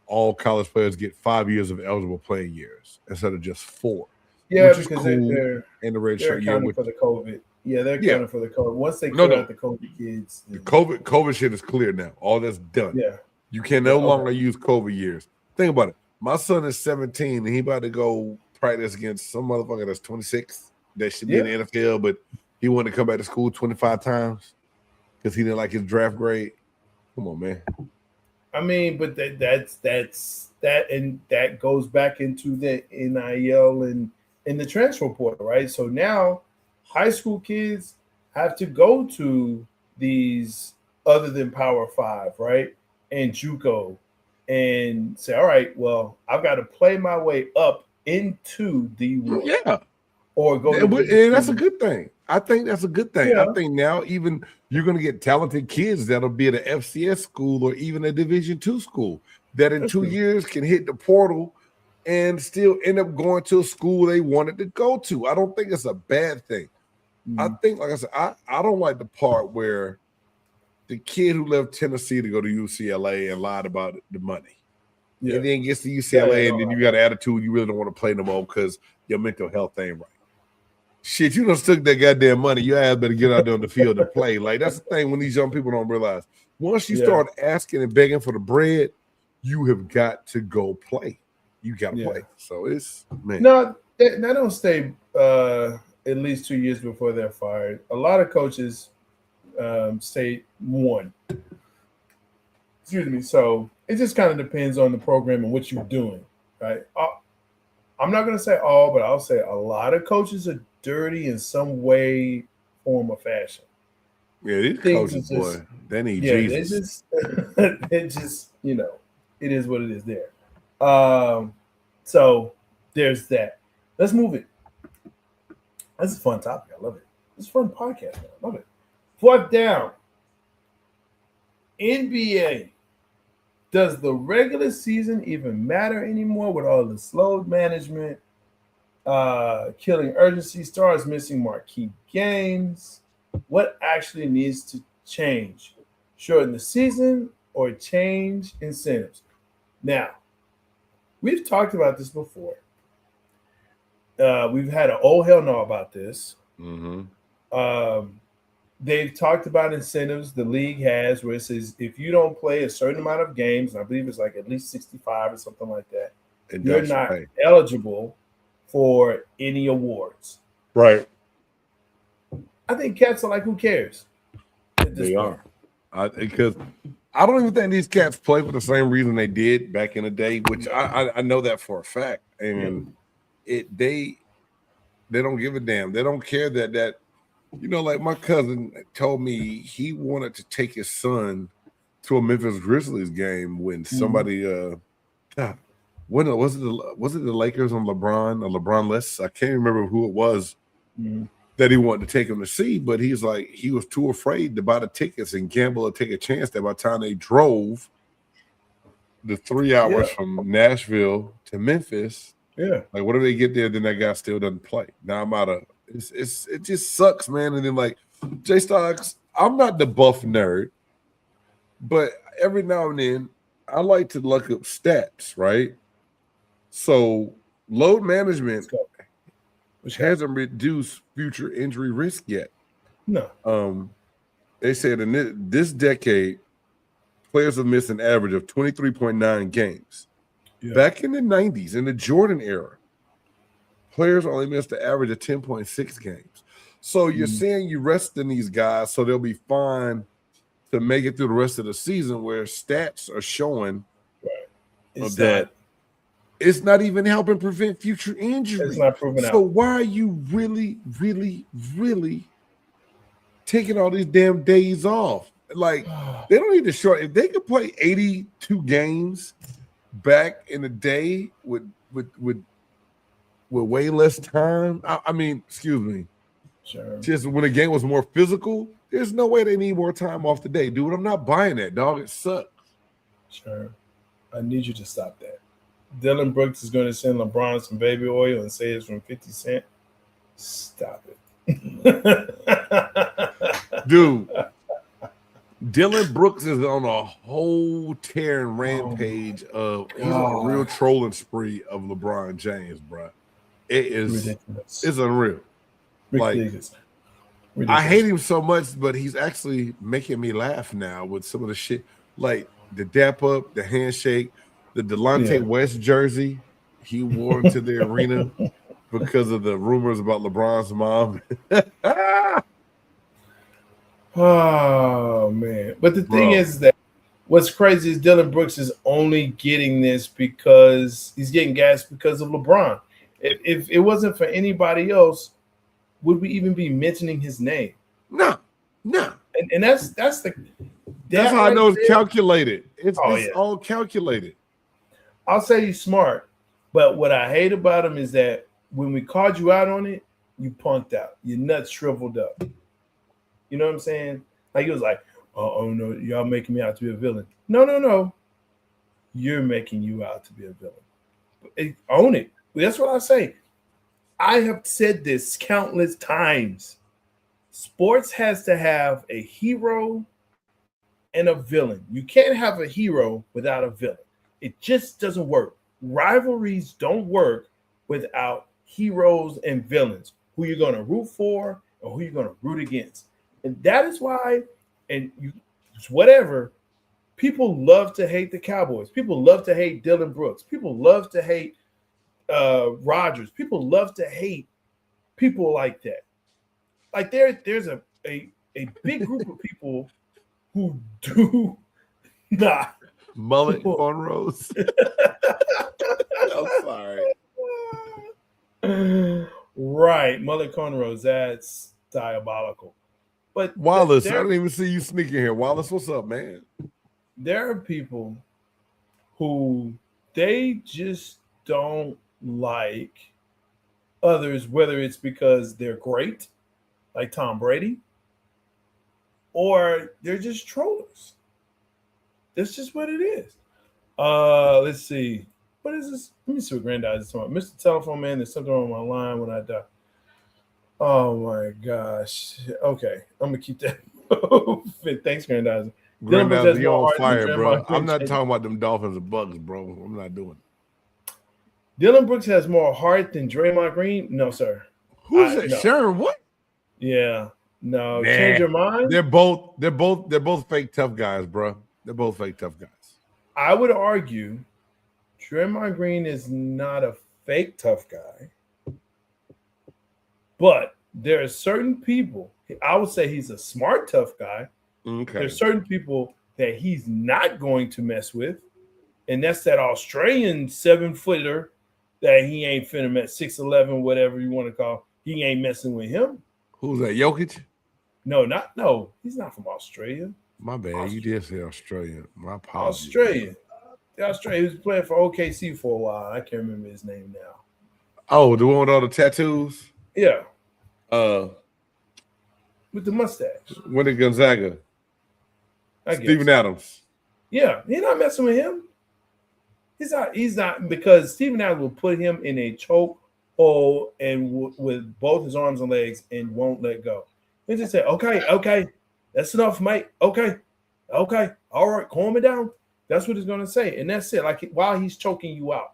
all college players get 5 years of eligible playing years instead of just 4. Yeah, which is because cool they're in the red shirt year for the COVID. Yeah, they're accounting for the COVID. Once they clear out the COVID kids, the COVID shit is clear now. All that's done. Yeah, you can no longer use COVID years. Think about it. My son is 17 and he about to go practice against some motherfucker that's 26 that should be in the NFL, but he wanted to come back to school 25 times because he didn't like his draft grade. Come on, man. I mean, but that's and that goes back into the NIL and in the transfer portal, right? So now high school kids have to go to these other than Power 5, right? And JUCO and say, all right, well, I've got to play my way up into D1. Yeah. Or go and that's a good thing. I think that's a good thing. I think now even you're going to get talented kids that'll be at an FCS school or even a Division II school that in 2 years can hit the portal and still end up going to a school they wanted to go to. I don't think it's a bad thing. I think, like I said, I don't like the part where the kid who left Tennessee to go to UCLA and lied about the money. Yeah. And then gets to UCLA and then you got an attitude you really don't want to play no more because your mental health ain't right. Shit, you done took that goddamn money. Your ass better get out there on the field and play. Like, that's the thing when these young people don't realize. Once you start asking and begging for the bread, you have got to go play. You got to play. So it's, man. No, they don't stay at least 2 years before they're fired. A lot of coaches stay 1. Excuse me. So it just kind of depends on the program and what you're doing, right? I'm not going to say all, but I'll say a lot of coaches are dirty in some way, form, or fashion. Yeah, these coaches, boy, they need Jesus. It just, it is what it is there. So there's that. Let's move it. That's a fun topic. I love it. It's a fun podcast, man. I love it. 4th down. NBA. Does the regular season even matter anymore with all the slow management, killing urgency, stars missing marquee games? What actually needs to change? Shorten the season or change incentives? Now, we've talked about this before. We've had an oh hell no about this. They've talked about incentives the league has where it says if you don't play a certain amount of games, and I believe it's like at least 65 or something like that, you're not eligible for any awards. Right. I think cats are like, who cares? They are. Because I don't even think these cats play for the same reason they did back in the day, which I know that for a fact. And they don't give a damn. They don't care that like my cousin told me he wanted to take his son to a Memphis Grizzlies game when somebody when was it the Lakers on LeBron or LeBron-less? I can't remember who it was that he wanted to take him to see, but he's like he was too afraid to buy the tickets and gamble or take a chance that by the time they drove, the 3 hours from Nashville to Memphis. Yeah. Like, what if they get there, then that guy still doesn't play? Now I'm out of it just sucks, man. And then like J Stocks, I'm not the buff nerd, but every now and then I like to look up stats, right? So load management which hasn't reduced future injury risk yet. No. They said in this decade, players have missed an average of 23.9 games. Yeah. Back in the 90s, in the Jordan era, players only missed an average of 10.6 games. So you're saying you're resting these guys so they'll be fine to make it through the rest of the season, where stats are showing that it's not even helping prevent future injury. It's not proven out. So why are you really, really, really taking all these damn days off? Like, they don't need to short. If they could play 82 games back in the day with way less time, I mean, excuse me. Sure. Just when the game was more physical, there's no way they need more time off today, dude. I'm not buying that, dog. It sucks. Sure. I need you to stop that. Dylan Brooks is going to send LeBron some baby oil and say it's from 50 Cent. Stop it. Dude, Dylan Brooks is on a whole tearing rampage of he's on a real trolling spree of LeBron James, bro. It is ridiculous. It's unreal. Ridiculous. Like, I hate him so much, but he's actually making me laugh now with some of the shit, like the dap up, the handshake, the Delonte West jersey he wore into the arena because of the rumors about LeBron's mom. Oh man! But the thing is that what's crazy is Dylan Brooks is only getting this because he's getting gas because of LeBron. If it wasn't for anybody else, would we even be mentioning his name? No. And that's how I know it's calculated. It's all calculated. I'll say he's smart, but what I hate about him is that when we called you out on it, you punked out. Your nuts shriveled up. You know what I'm saying? Like, he was like, oh no, y'all making me out to be a villain. No. You're making you out to be a villain. Own it. That's what I say. I have said this countless times. Sports has to have a hero and a villain. You can't have a hero without a villain. It just doesn't work. Rivalries don't work without heroes and villains. Who you're going to root for or who you're going to root against. And that is why, whatever, people love to hate the Cowboys. People love to hate Dylan Brooks. People love to hate Rodgers. People love to hate people like that. Like there's a big group of people who do not mullet cornrows. I'm sorry. Right, mullet cornrows. That's diabolical. But Wallace, I didn't even see you sneaking here. Wallace, what's up, man? There are people who they just don't like others, whether it's because they're great, like Tom Brady, or they're just trollers. That's just what it is. Let's see. What is this? Let me see what Granddad is talking about. Mr. Telephone Man, there's something on my line when I die. Oh my gosh. Okay, I'm gonna keep that. Thanks, Granddad. Granddad, you're on fire, bro. I'm not talking about them Dolphins or Bucks, bro. I'm not doing it. Dylan Brooks has more heart than Draymond Green. No, sir. Who's that? No. Sharon, what? Yeah. No. Change your mind. They're both fake tough guys, bro. They're both fake tough guys. I would argue Draymond Green is not a fake tough guy. But there are certain people, I would say he's a smart, tough guy. Okay. There's certain people that he's not going to mess with. And that's that Australian 7-footer that he ain't finna mess, 6'11", whatever you want to call. He ain't messing with him. Who's that, Jokic? No. He's not from Australia. My bad. You did say Australia. My apologies. Australia. He was playing for OKC for a while. I can't remember his name now. Oh, the one with all the tattoos? Yeah. With the mustache. Went to Gonzaga. Steven Adams. Yeah, you're not messing with him. He's not because Stephen Adams will put him in a choke hole and with both his arms and legs and won't let go. He just say, okay, that's enough, mate. Okay, all right, calm it down. That's what he's gonna say, and that's it. Like while he's choking you out.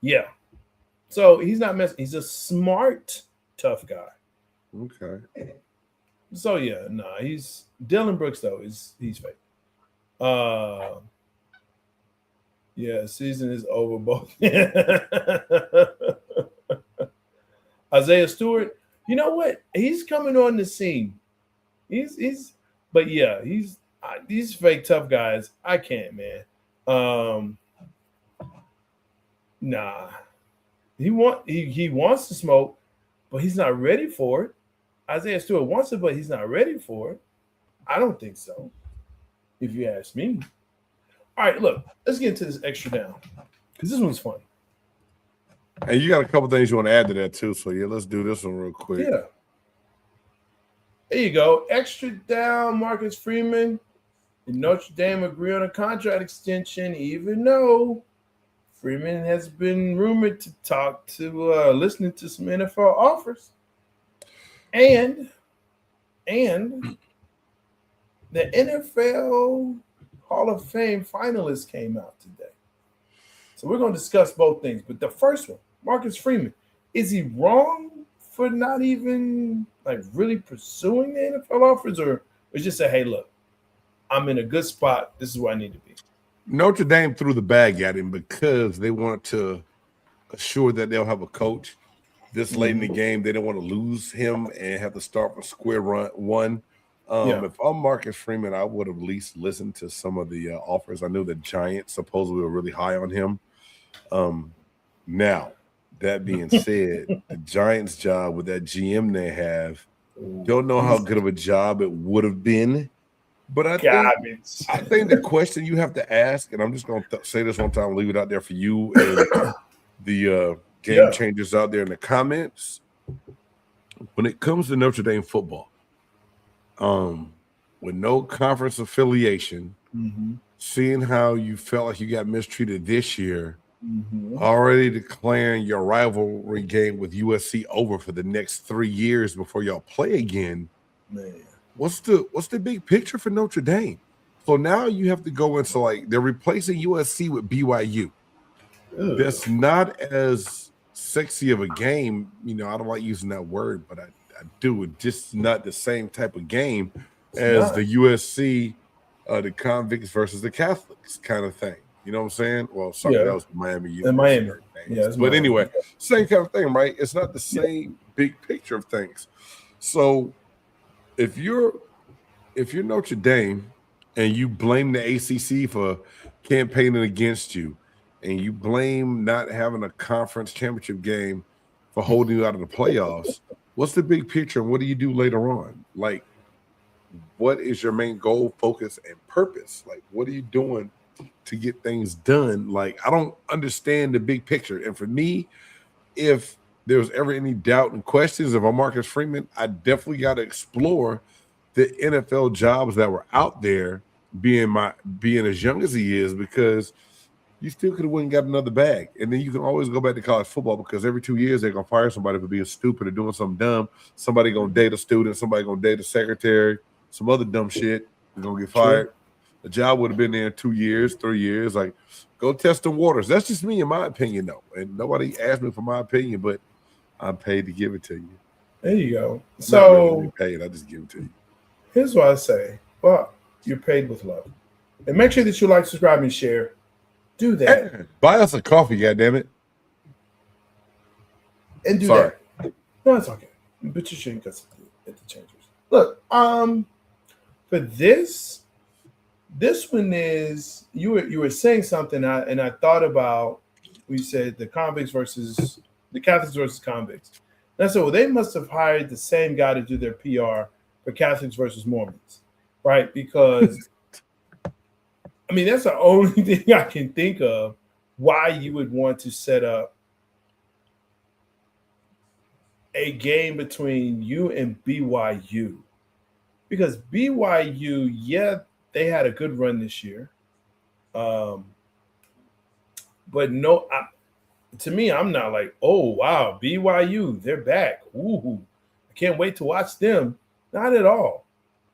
Yeah. So he's not messing. He's a smart, tough guy. Okay. So yeah, he's Dylan Brooks though. He's fake. Yeah, season is over. Both. Isaiah Stewart. You know what? He's coming on the scene. But yeah, these fake tough guys. I can't, man. Nah. He wants to smoke, but he's not ready for it. Isaiah Stewart wants it, but he's not ready for it. I don't think so, if you ask me. All right, look, let's get into this extra down because this one's funny. And you got a couple things you want to add to that too. So yeah, let's do this one real quick. Yeah. There you go. Extra down, Marcus Freeman and Notre Dame agree on a contract extension, even though Freeman has been rumored to talk to listening to some NFL offers. And the NFL Hall of Fame finalists came out today. So we're going to discuss both things. But the first one, Marcus Freeman, is he wrong for not even like really pursuing the NFL offers, or just say, hey, look, I'm in a good spot. This is where I need to be. Notre Dame threw the bag at him because they wanted to assure that they'll have a coach this late in the game. They didn't want to lose him and have to start from square one. If I'm Marcus Freeman, I would have at least listened to some of the offers. I knew the Giants supposedly were really high on him. Now, that being said, the Giants' job with that GM they have, don't know how good of a job it would have been. But I think the question you have to ask, and I'm just going to say this one time, leave it out there for you and the game changers out there in the comments. When it comes to Notre Dame football, with no conference affiliation, seeing how you felt like you got mistreated this year, already declaring your rivalry game with USC over for the next 3 years before y'all play again. Man. What's the big picture for Notre Dame? So now you have to go into like they're replacing USC with BYU. Ugh. That's not as sexy of a game. You know, I don't like using that word, but I do. It's just not the same type of game as the USC, the convicts versus the Catholics kind of thing. You know what I'm saying? Well, sorry, that was Miami. Miami. Yeah, but anyway, same kind of thing, right? It's not the same big picture of things. So if you're Notre Dame and you blame the ACC for campaigning against you, and you blame not having a conference championship game for holding you out of the playoffs, what's the big picture and what do you do later on? Like, what is your main goal, focus, and purpose? Like, what are you doing to get things done? Like, I don't understand the big picture. And for me, if there's ever any doubt and questions of Marcus Freeman, I definitely got to explore the NFL jobs that were out there, being as young as he is, because you still could have went and got another bag. And then you can always go back to college football because every 2 years they're going to fire somebody for being stupid or doing something dumb. Somebody going to date a student, somebody going to date a secretary, some other dumb shit. They're going to get fired. Sure. The job would have been there 2 years, 3 years. Like, go test the waters. That's just me, in my opinion, though. And nobody asked me for my opinion, but I'm paid to give it to you. There you go. So really paid. I just give it to you. Here's what I say. Well, you're paid with love. And make sure that you like, subscribe, and share. Do that. Hey, buy us a coffee, goddammit. And do that. No, it's okay. But you shouldn't cuss at the changers. Look, for this one is you were saying something, and I thought about. We said the Catholics versus convicts. And I said, well, they must have hired the same guy to do their PR for Catholics versus Mormons, right? Because I mean, that's the only thing I can think of why you would want to set up a game between you and BYU. Because BYU, they had a good run this year. But no, to me, I'm not like, oh wow, BYU, they're back. Ooh, I can't wait to watch them. Not at all.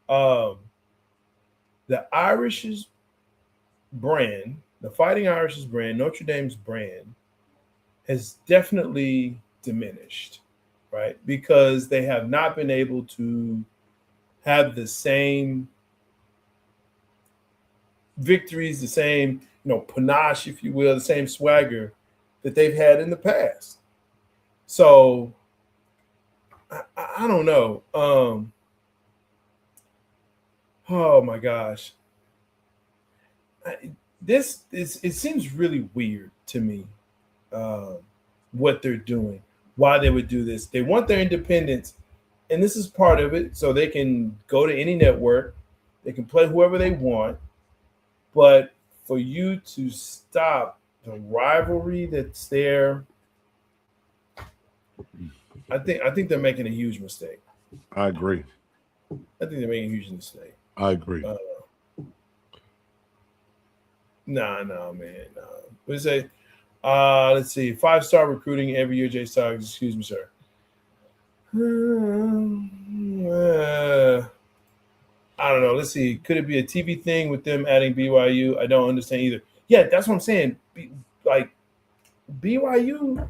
The Irish's brand, the Fighting Irish's brand, Notre Dame's brand, has definitely diminished, right? Because they have not been able to have the same victories, the same, panache, if you will, the same swagger that they've had in the past. So I don't know. Oh my gosh. It seems really weird to me what they're doing, why they would do this. They want their independence, and this is part of it, so they can go to any network, they can play whoever they want, but for you to stop the rivalry that's there, I think they're making a huge mistake. I agree. I think they're making a huge mistake. I agree. Nah, man. What do you say? Let's see. 5-star recruiting every year, J Stocks. Excuse me, sir. I don't know. Let's see. Could it be a TV thing with them adding BYU? I don't understand either. Yeah, that's what I'm saying. BYU,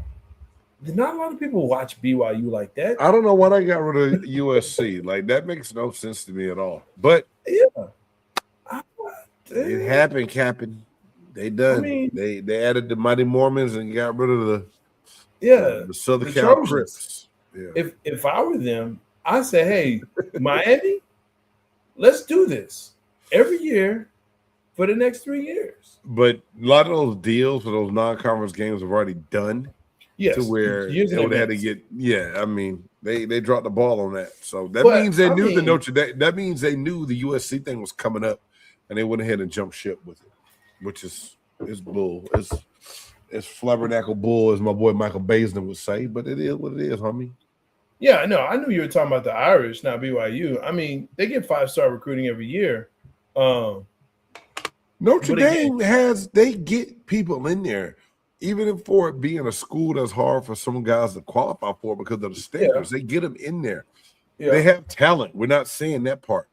not a lot of people watch BYU like that. I don't know why they got rid of USC. Like, that makes no sense to me at all. But yeah, it happened, Captain. They done. I mean, they added the Mighty Mormons and got rid of the Southern Cal Crips. Yeah. If I were them, I'd say, hey, Miami, let's do this every year for the next 3 years. But a lot of those deals for those non-conference games have already done. Yes, to where they would have had to get. Yeah, I mean, they dropped the ball on that. So that means they knew the Notre Dame. That means they knew the USC thing was coming up, and they went ahead and jumped ship with it, which is bull. It's flabbernacle bull, as my boy Michael Baisden would say. But it is what it is, homie. Yeah, I know. I knew you were talking about the Irish, not BYU. I mean, they get 5-star recruiting every year. Notre Dame they get people in there. Even for it being a school that's hard for some guys to qualify for because of the standards, they get them in there. Yeah. They have talent. We're not saying that part.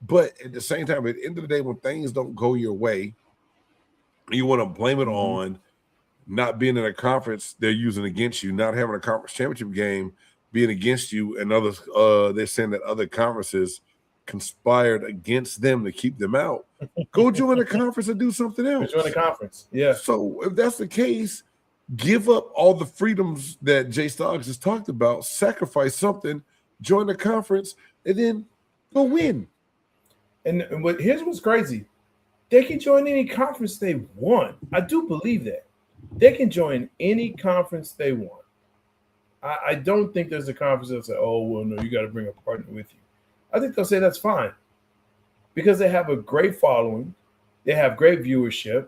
But at the same time, at the end of the day, when things don't go your way, you want to blame it on not being in a conference they're using against you, not having a conference championship game being against you, and others. They're saying that other conferences conspired against them to keep them out. Go join a conference and do something else. Join a conference, yeah. So if that's the case, give up all the freedoms that Jay Stoggs has talked about, sacrifice something, join the conference, and then go win. And here's what's crazy. They can join any conference they want. I do believe that. They can join any conference they want. I don't think there's a conference that'll say, oh, well, no, you got to bring a partner with you. I think they'll say that's fine because they have a great following. They have great viewership.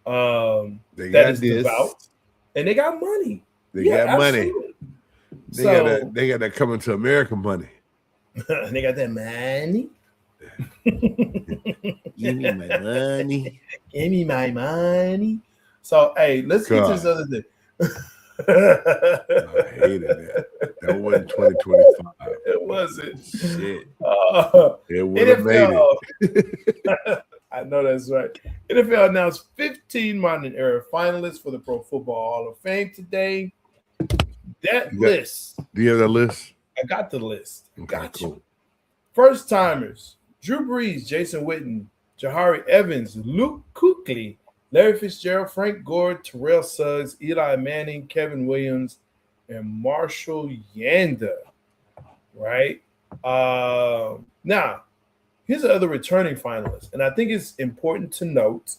That is devout. And they got money. They got money. They got that coming to America money. They got that money. Give me my money. Give me my money. So, hey, let's get to this other thing. I hated that. That wasn't 2025. It wasn't. Shit. It would have made it. I know that's right. NFL announced 15 modern era finalists for the Pro Football Hall of Fame today. List. Do you have that list? I got the list. Okay, cool. First timers: Drew Brees, Jason Witten, Jahari Evans, Luke Kuechly, Larry Fitzgerald, Frank Gore, Terrell Suggs, Eli Manning, Kevin Williams, and Marshall Yanda. Right? Now, here's the other returning finalists. And I think it's important to note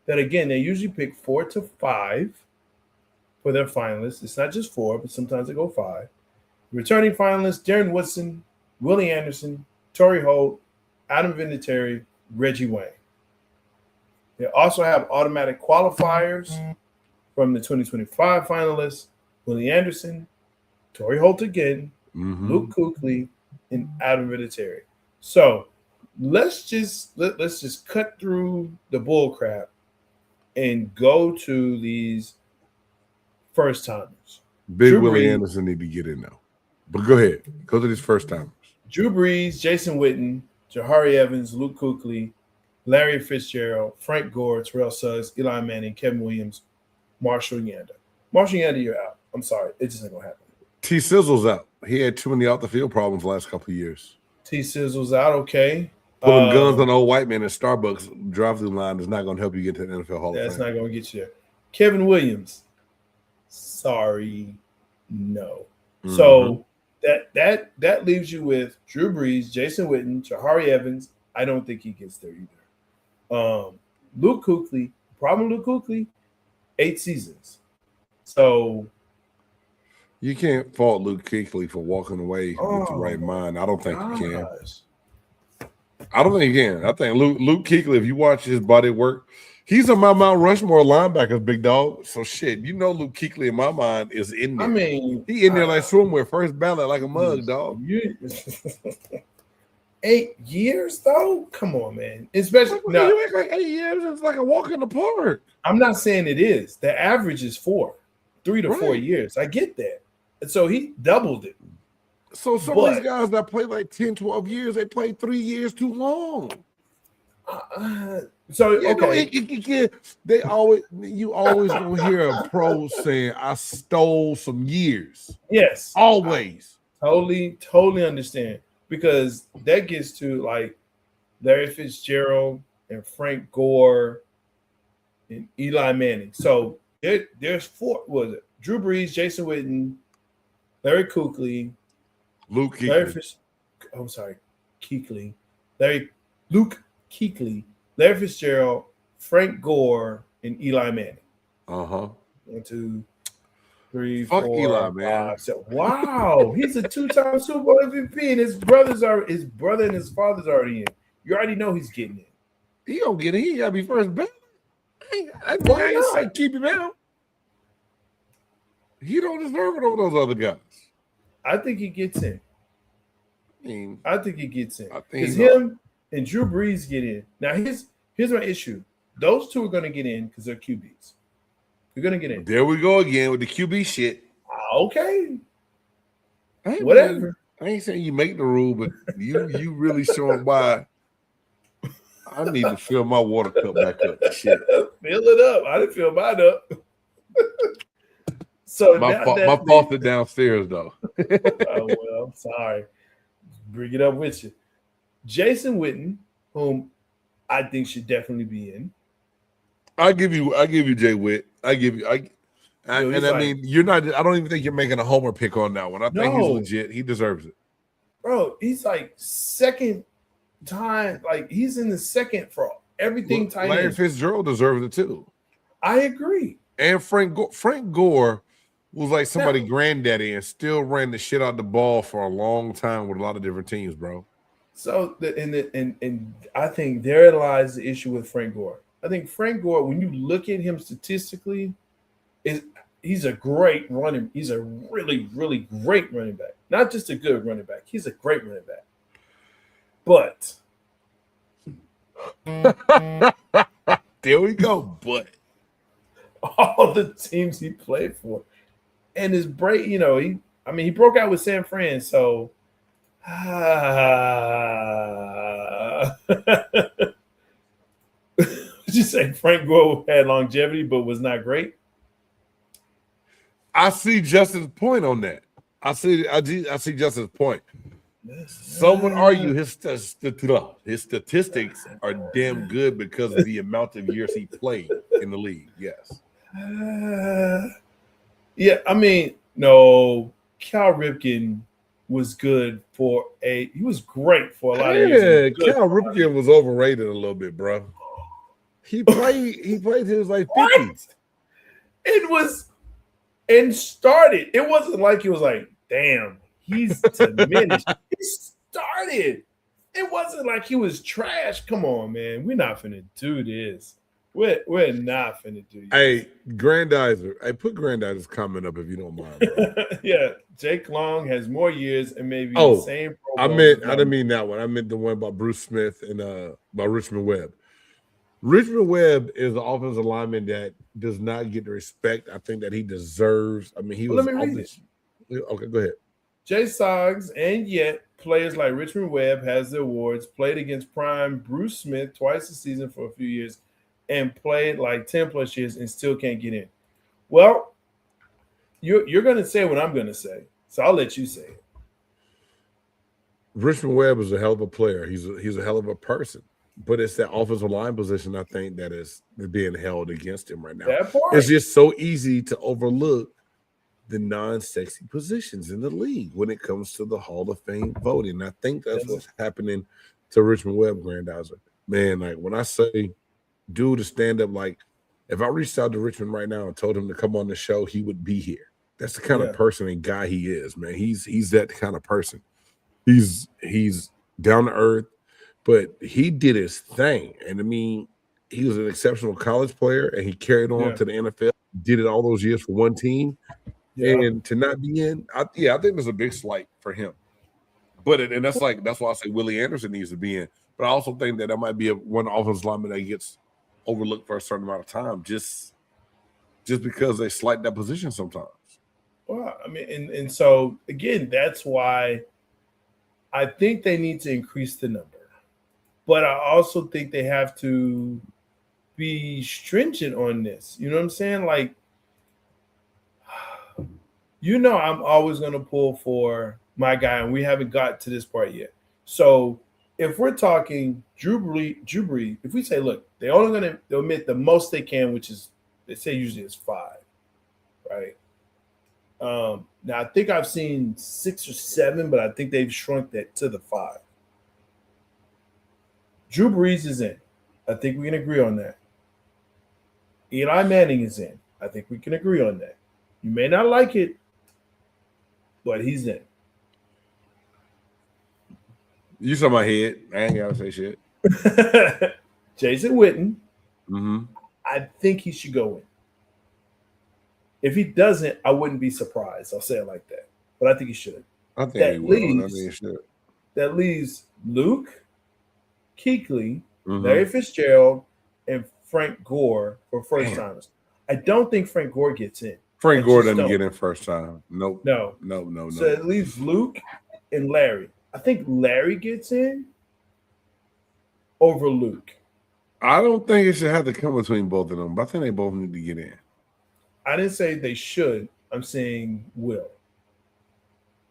that, again, they usually pick 4 to 5 for their finalists. It's not just 4, but sometimes they go 5. Returning finalists: Darren Woodson, Willie Anderson, Torrey Holt, Adam Vinatieri, Reggie Wayne. They also have automatic qualifiers from the 2025 finalists: Willie Anderson, Torrey Holt again, Luke Kuechly, and Adam Vinatieri. So let's just cut through the bull crap and go to these first timers. Big Willie Anderson need to get in now. But go ahead. Go to these first timers. Drew Brees, Jason Witten, Jahari Evans, Luke Kuechly, Larry Fitzgerald, Frank Gore, Terrell Suggs, Eli Manning, Kevin Williams, Marshall Yanda. Marshall Yanda, you're out. I'm sorry. It just ain't going to happen. T. Sizzle's out. He had too many off-the-field problems the last couple of years. T. Sizzle's out, okay. Pulling guns on old white man in Starbucks drive-through line is not going to help you get to the NFL Hall of Fame. That's not going to get you there. Kevin Williams, sorry, no. Mm-hmm. So that leaves you with Drew Brees, Jason Witten, Jahari Evans. I don't think he gets there either. Luke Kuechly, problem with Luke Kuechly, 8 seasons. So you can't fault Luke Kuechly for walking away with the right mind. I don't think you can. I don't think you can. I think Luke Kuechly, if you watch his body work, he's on my Mount Rushmore linebackers, big dog. So shit, Luke Kuechly in my mind is in there. I mean, he in there like swimwear, first ballot like a mug, dog. 8 years though? Come on, man. Especially now, you act like 8 years. It's like a walk in the park. I'm not saying it is. The average is 3 to 4 years. I get that. And so he doubled it. So some of these guys that play like 10, 12 years, they play 3 years too long. You always gonna hear a pro saying, "I stole some years." Yes, always. Totally understand, because that gets to like Larry Fitzgerald and Frank Gore and Eli Manning. So there's 4. What was it? Drew Brees, Jason Witten, Larry Kuechly, Luke Kuechly. Luke Kuechly, Larry Fitzgerald, Frank Gore, and Eli Manning. 1, 2, 3, Fuck 4, Eli, 5, man. 6. Wow, he's a 2-time Super Bowl MVP, and his brother and his father's already in. You already know he's getting in. He don't get in. He gotta be first ballot. I ain't say keep him out. He don't deserve it over those other guys. I think he gets in. I think he gets in. Because him and Drew Brees get in. Now, here's my issue. Those two are going to get in because they're QBs. They're going to get in. There we go again with the QB shit. Okay. Whatever. I ain't saying you make the rule, but you really showing why I need to fill my water cup back up. Shit. Fill it up. I didn't fill mine up. So my fault is downstairs, though. Oh, well, sorry. Bring it up with you. Jason Witten, whom I think should definitely be in. I give you Jay Witt. You're not. I don't even think you're making a homer pick on that one. I think he's legit. He deserves it, bro. He's like second time. Like he's in the second for everything. Larry Fitzgerald deserves it too. I agree. And Frank Gore was like somebody's granddaddy and still ran the shit out the ball for a long time with a lot of different teams, bro. So and I think there lies the issue with Frank Gore. I think Frank Gore, when you look at him statistically, he's a great running. He's a really, really great running back. Not just a good running back. He's a great running back. But there we go. But all the teams he played for, and his break, he broke out with San Fran. So, would you say Frank Gore had longevity but was not great? I see Justin's point on that. I see Justin's point. Some would argue his statistics are damn good because of the amount of years he played in the league. Yes. No. Cal Ripken was good he was great for a lot of years. Yeah, Cal Ripken was overrated a little bit, bro. He played till he was like 50. What? It was and started. It wasn't like he was like, damn, he's diminished. He started. It wasn't like he was trash. Come on, man. We're not finna do this. We're not finna do you. Hey, Grandizer. Hey, put Grandizer's comment up if you don't mind, bro. Yeah, Jake Long has more years and maybe the same. I didn't mean that one. I meant the one about Bruce Smith and about Richmond Webb. Richmond Webb is the offensive lineman that does not get the respect I think that he deserves. I mean, Let me read it. Okay, go ahead. Jay Soggs, and yet players like Richmond Webb has the awards, played against prime Bruce Smith twice a season for a few years, and played like 10 plus years and still can't get in. Well, you're going to say what I'm going to say, so I'll let you say it. Richmond Webb is a hell of a player. He's a hell of a person. But it's that offensive line position, I think, that is being held against him right now. It's just so easy to overlook the non-sexy positions in the league when it comes to the Hall of Fame voting. I think that's what's happening to Richmond Webb, Grandizer. Man, like when I say dude to stand up, like if I reached out to Richmond right now and told him to come on the show, he would be here. That's the kind of person and guy he is, man. He's that kind of person. He's down to earth. But he did his thing. And I mean, he was an exceptional college player and he carried on to the NFL, did it all those years for one team. Yeah. And to not be in, I think there's a big slight for him. But that's why I say Willie Anderson needs to be in. But I also think that might be one offensive lineman that gets overlooked for a certain amount of time just because they slight that position sometimes. Well, I mean, and so again, that's why I think they need to increase the number. But I also think they have to be stringent on this. You know what I'm saying? Like, I'm always going to pull for my guy, and we haven't got to this part yet. So if we're talking Drew Brees, if we say, look, they're only going to admit the most they can, which is, they say usually it's 5, right? Now, I think I've seen 6 or 7, but I think they've shrunk that to the 5. Drew Brees is in. I think we can agree on that. Eli Manning is in. I think we can agree on that. You may not like it, but he's in. You saw my head. I ain't got to say shit. Jason Witten. Mm-hmm. I think he should go in. If he doesn't, I wouldn't be surprised. I'll say it like that. But I think he should. I think he will. I think he should. That leaves Luke Kuechly, Larry Fitzgerald, and Frank Gore for first timers. I don't think Frank Gore gets in. Frank Gore doesn't get in first time. Nope. No. So it leaves Luke and Larry. I think Larry gets in over Luke. I don't think it should have to come between both of them, but I think they both need to get in. I didn't say they should. I'm saying will.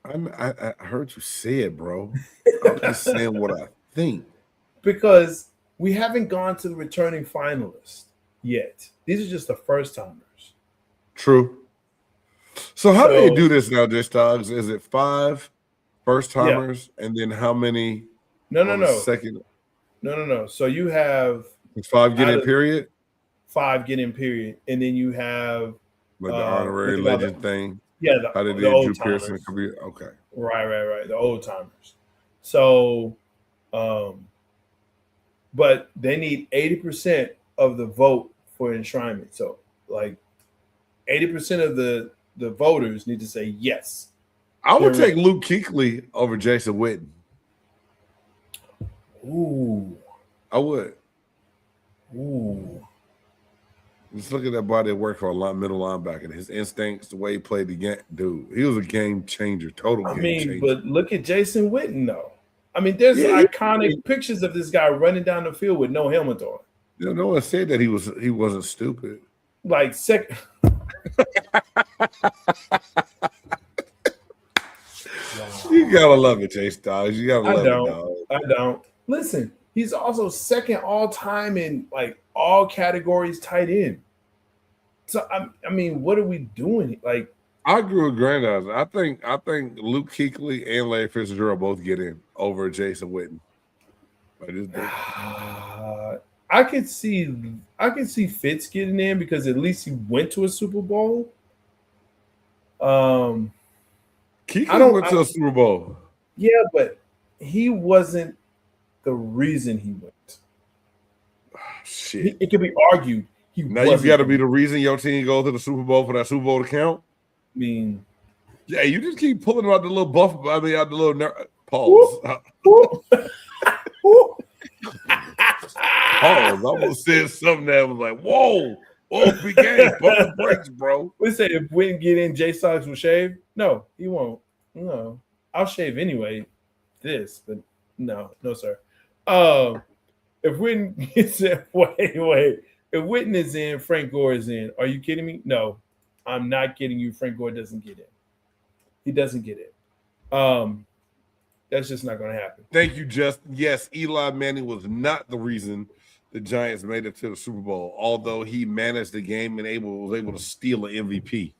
I heard you say it, bro. I'm just saying what I think. Because we haven't gone to the returning finalists yet. These are just the first timers. True. So how do they do this now, Dish Dogs? Is it 5 first timers and then how many? No. Second. No. So you have 5 get in period. 5 get in period, and then you have like the honorary legend thing. Yeah, how did the Drew old Pearson timers. Okay. Right. The old timers. So, but they need 80% of the vote for enshrinement. So, like 80% of the voters need to say yes. I would take Luke Kuechly over Jason Witten. Ooh. I would. Ooh. Just look at that body of work for a middle linebacker. His instincts, the way he played the game. Dude, he was a game changer, total game changer. But look at Jason Witten, though. I mean, there's iconic pictures of this guy running down the field with no helmet on. You know, no one said that he wasn't stupid. Like second. You gotta love it, Chase Dogs. You gotta love it, dog. I don't. Listen, he's also second all time in like all categories tight end. So I mean, what are we doing? Like, I agree with Grandizer. I think Luke Kuechly and Larry Fitzgerald both get in over Jason Witten. I could see Fitz getting in because at least he went to a Super Bowl. Kuechly went to a Super Bowl. Yeah, but he wasn't the reason he went. shit. It can be argued. Now you got to be the reason your team goes to the Super Bowl for that Super Bowl to count. I mean, yeah, you just keep pulling out the little buff. I mean, out the little pause. Pause. I almost said something that was like, "Whoa, big game, pump the brakes, bro." We say if Witten get in, Jay Sox will shave. No, he won't. No, I'll shave anyway. But no, sir. If Witten gets in, wait. If Witten is in, Frank Gore is in. Are you kidding me? No, I'm not kidding you. Frank Gore doesn't get in. He doesn't get in. That's just not going to happen. Thank you, Justin. Yes, Eli Manning was not the reason the Giants made it to the Super Bowl, although he managed the game and was able to steal an MVP.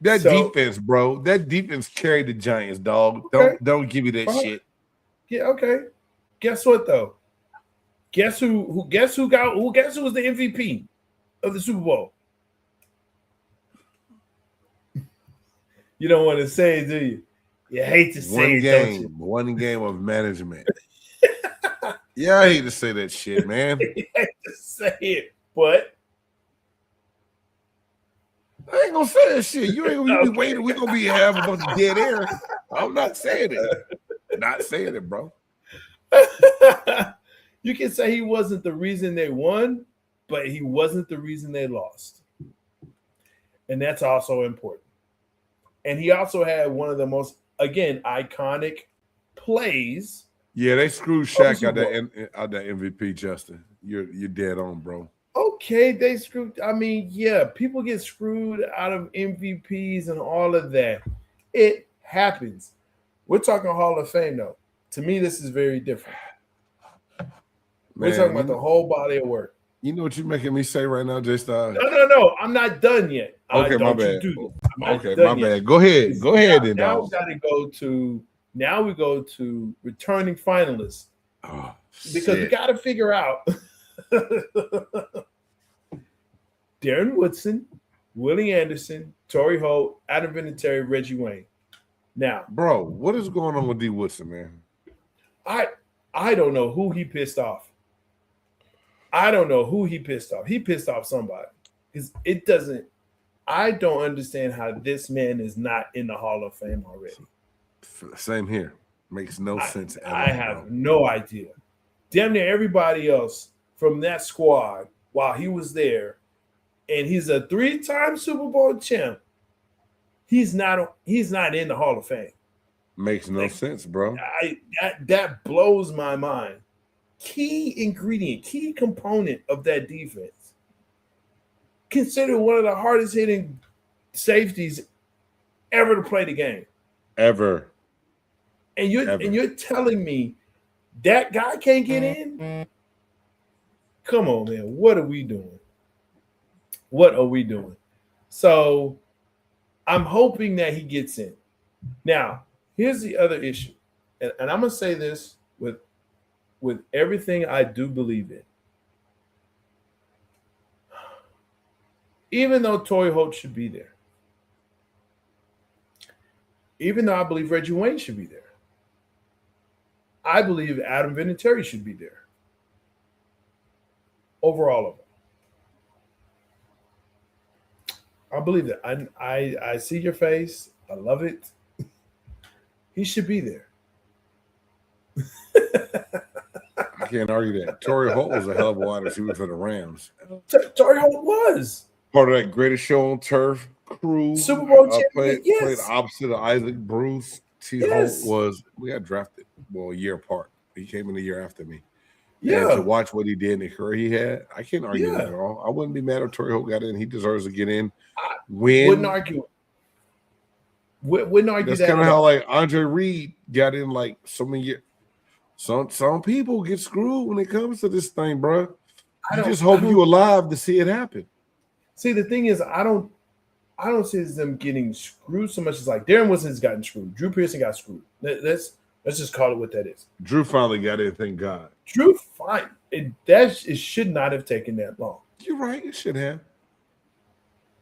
Defense, bro. That defense carried the Giants, dog. Okay. Don't give me that shit. Yeah, okay. Guess what though? Guess who was the MVP of the Super Bowl? You don't want to say it, do you? You hate to say One game of management. Yeah, I hate to say that shit, man. You hate to say it, but I ain't gonna say that shit. You ain't gonna be waiting. We're gonna be having a bunch of dead air. I'm not saying it. Not saying it, bro. You can say he wasn't the reason they won, but he wasn't the reason they lost. And that's also important. And he also had one of the most, again, iconic plays. Yeah, they screwed Shaq out that MVP, Justin. You're dead on, bro. Okay, they screwed. I mean, yeah, people get screwed out of MVPs and all of that. It happens. We're talking Hall of Fame, though. To me, this is very different. Man, we're talking about the whole body of work. You know what you're making me say right now, J Star? No. I'm not done yet. Okay, my bad. Okay, my bad. Go ahead. Go ahead, then. Now we got to go to. Now we go to returning finalists because we got to figure out Darren Woodson, Willie Anderson, Torrey Holt, Adam Vinatieri, Reggie Wayne. Now, bro, what is going on with D. Woodson, man? I don't know who he pissed off. He pissed off somebody. Because it doesn't. I don't understand how this man is not in the Hall of Fame already. Same here. Makes no sense at all. I have no idea. Damn near everybody else from that squad while he was there, and he's a 3-time Super Bowl champ. He's not in the Hall of Fame. Makes no sense, bro. That blows my mind. Key ingredient, key component of that defense. Considered one of the hardest hitting safeties ever to play the game. Ever. And you're telling me that guy can't get in? Come on, man. What are we doing? So I'm hoping that he gets in. Now, here's the other issue. And I'm going to say this with everything I do believe in. Even though Torrey Holt should be there, even though I believe Reggie Wayne should be there, I believe Adam Vinatieri should be there over all of them. I believe that. I see your face. I love it. He should be there. I can't argue that. Torrey Holt was a hell of a wide receiver for the Rams. Torrey Holt was part of that Greatest Show on Turf crew. Super Bowl champion. Played opposite of Isaac Bruce. Holt we got drafted a year apart. He came in the year after me. Yeah. And to watch what he did in the career he had, I can't argue that at all. I wouldn't be mad if Torrey Holt got in. He deserves to get in. Wouldn't argue. Wouldn't argue That's that. That's kind of how like Andre Reed got in like so many years. Some people get screwed when it comes to this thing, bro. You just hope you're alive to see it happen. See, the thing is, I don't see them getting screwed so much as like Darren Wilson's gotten screwed. Drew Pearson got screwed. Let's just call it what that is. Drew finally got in, thank God. Drew fine. It should not have taken that long. You're right. It should have.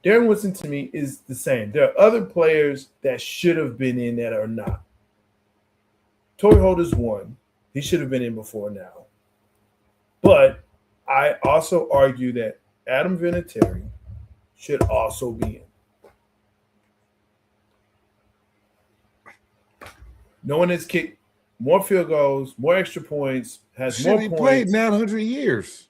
Darren Wilson to me is the same. There are other players that should have been in that are not. Torrey Holt is one. He should have been in before now. But I also argue that Adam Vinatieri should also be in. No one has kicked more field goals, more extra points, has more points. Played 900 years.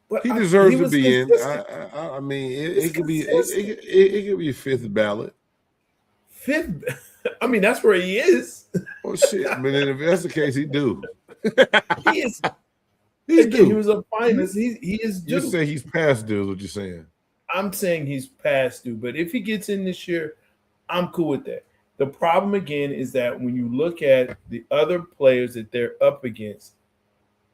But he deserves to be consistent. in. I mean, it could be it could be fifth ballot. Fifth. I mean, that's where he is. Oh shit! I mean, if that's the case, he do. He is. He's Again, he was a finalist. He is due. You say he's past due. Is what you're saying? I'm saying he's past due. But if he gets in this year, I'm cool with that. The problem again is that when you look at the other players that they're up against,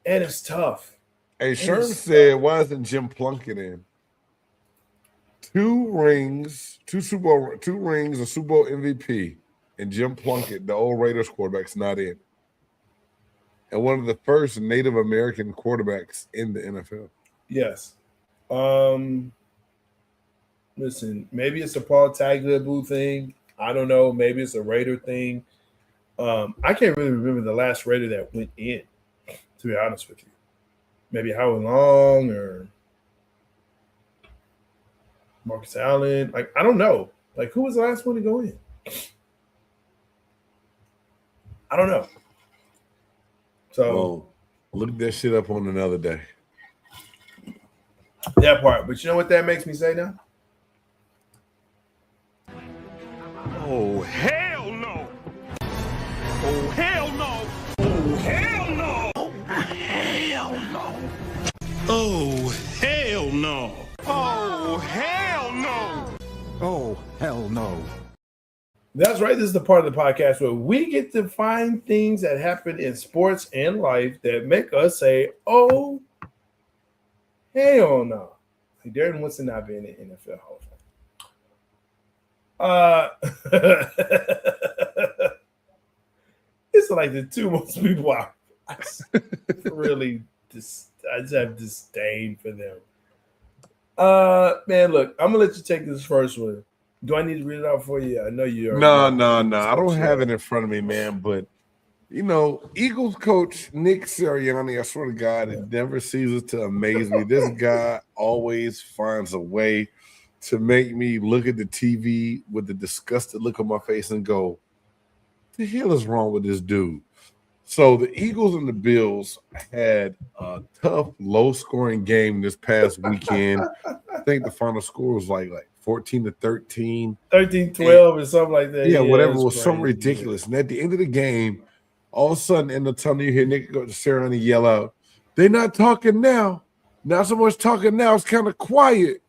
and it's tough. Hey, Sherm said, "Why isn't Jim Plunkett in? 2 rings, a Super Bowl MVP, and Jim Plunkett, the old Raiders quarterback's not in, and one of the first Native American quarterbacks in the NFL." Yes. Listen, maybe it's a Paul Tagliabue thing. I don't know. Maybe it's a Raider thing. I can't really remember the last Raider that went in, to be honest with you. Maybe Howard Long or Marcus Allen. Like, I don't know. Like, who was the last one to go in? I don't know. So look that shit up on another day. That part. But you know what that makes me say now? Oh, hell no. Oh, hell no. Oh, hell no. Oh, hell no. Oh, hell no. Oh, hell no. Oh, hell no. That's right. This is the part of the podcast where we get to find things that happen in sports and life that make us say, oh, hell no. Like Darren Woodson not being in the NFL Hall of Fame. It's like the two most people I really I just have disdain for them. Man, look, I'm gonna let you take this first one. Do I need to read it out for you? I know you are. No. I don't have it in front of me, man. But you know, Eagles coach Nick Sirianni, I swear to God, it never ceases to amaze me. This guy always finds a way to make me look at the TV with the disgusted look on my face and go, the hell is wrong with this dude? So the Eagles and the Bills had a tough, low-scoring game this past weekend. I think the final score was like 14-13. 13-12 or something like that. Yeah, whatever. It was crazy. something ridiculous. And at the end of the game, all of a sudden, in the tunnel, you hear Nick go to Sirianni yell out, "They're not talking now. Not so much talking now. It's kind of quiet."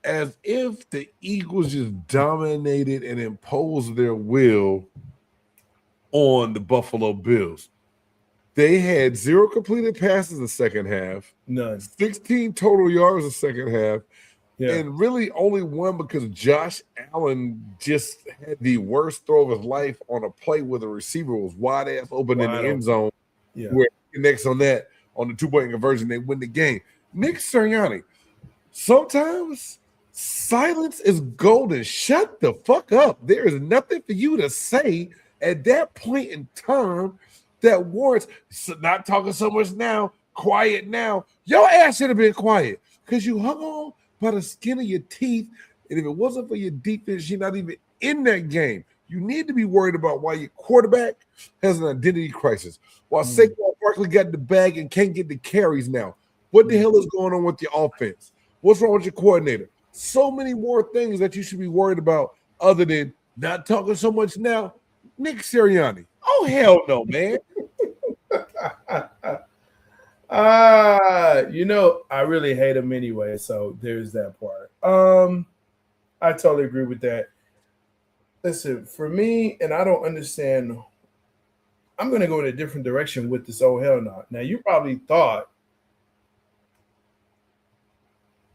As if the Eagles just dominated and imposed their will on the Buffalo Bills. They had 0 completed passes in the second half. None. 16 total yards in the second half. Yeah. And really only one because Josh Allen just had the worst throw of his life on a play where the receiver was wide ass open in the end zone. Yeah. Where he connects on that, on the 2-point conversion, they win the game. Nick Sirianni, sometimes silence is golden. Shut the fuck up. There is nothing for you to say at that point in time that warrants not talking so much now, quiet now. Your ass should have been quiet because you hung on by the skin of your teeth. And if it wasn't for your defense, you're not even in that game. You need to be worried about why your quarterback has an identity crisis. While Saquon Barkley got the bag and can't get the carries now. What the hell is going on with your offense? What's wrong with your coordinator? So many more things that you should be worried about other than not talking so much now. Nick Sirianni. Oh, hell no, man. You know, I really hate him anyway, so there's that part. I totally agree with that. Listen, for me, and I don't understand, I'm going to go in a different direction with this oh hell no. Now, you probably thought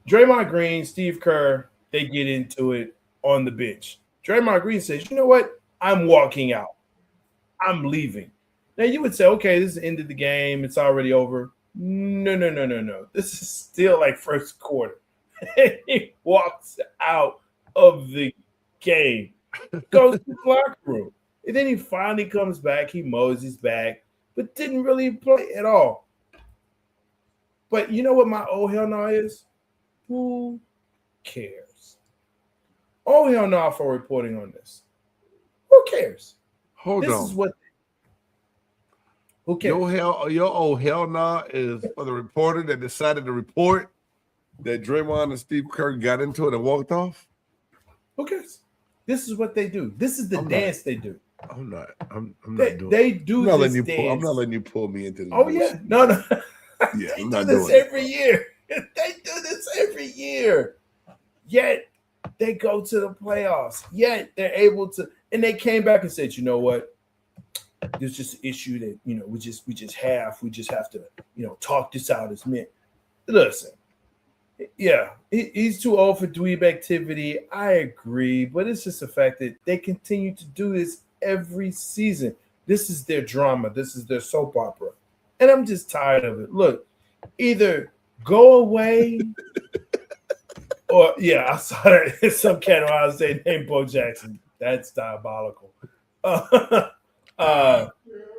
Draymond Green, Steve Kerr, they get into it on the bench. Draymond Green says, you know what? I'm walking out. I'm leaving. Now, you would say, okay, this is the end of the game. It's already over. No. This is still like first quarter. He walks out of the game, goes to the locker room. And then he finally comes back. He moseys back but didn't really play at all. But you know what my oh hell no is? Who cares? Oh hell no for reporting on this. Who cares? Hold on. This is what. Who cares? Your oh hell no is for the reporter that decided to report that Draymond and Steve Kerr got into it and walked off. Who cares? This is what they do. This is the dance they do. I'm not doing. They do I'm this dance. I'm not letting you pull me into this. Oh yeah, no. Yeah, they I'm do not this doing every year. They do this every year. Yet they go to the playoffs. Yet they're able to, and they came back and said, you know what? There's just an issue that we just have to talk this out as men. Listen, yeah, he's too old for dweeb activity. I agree, but it's just the fact that they continue to do this every season. This is their drama. This is their soap opera. And I'm just tired of it. Look, either go away or, I saw that some cat around saying named Bo Jackson. That's diabolical. But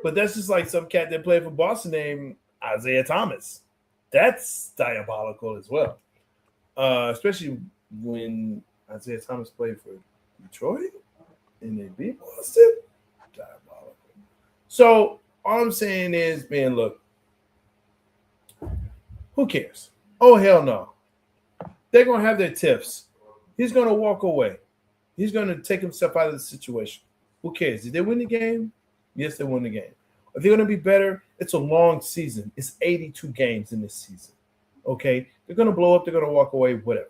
that's just like some cat that played for Boston named Isaiah Thomas. That's diabolical as well. Especially when Isaiah Thomas played for Detroit and they beat Boston. Diabolical. So all I'm saying is, man, look, who cares? Oh, hell no. They're going to have their tiffs. He's going to walk away. He's going to take himself out of the situation. Who cares? Did they win the game? Yes, they won the game. Are they going to be better? It's a long season. It's 82 games in this season. Okay? They're going to blow up. They're going to walk away, whatever.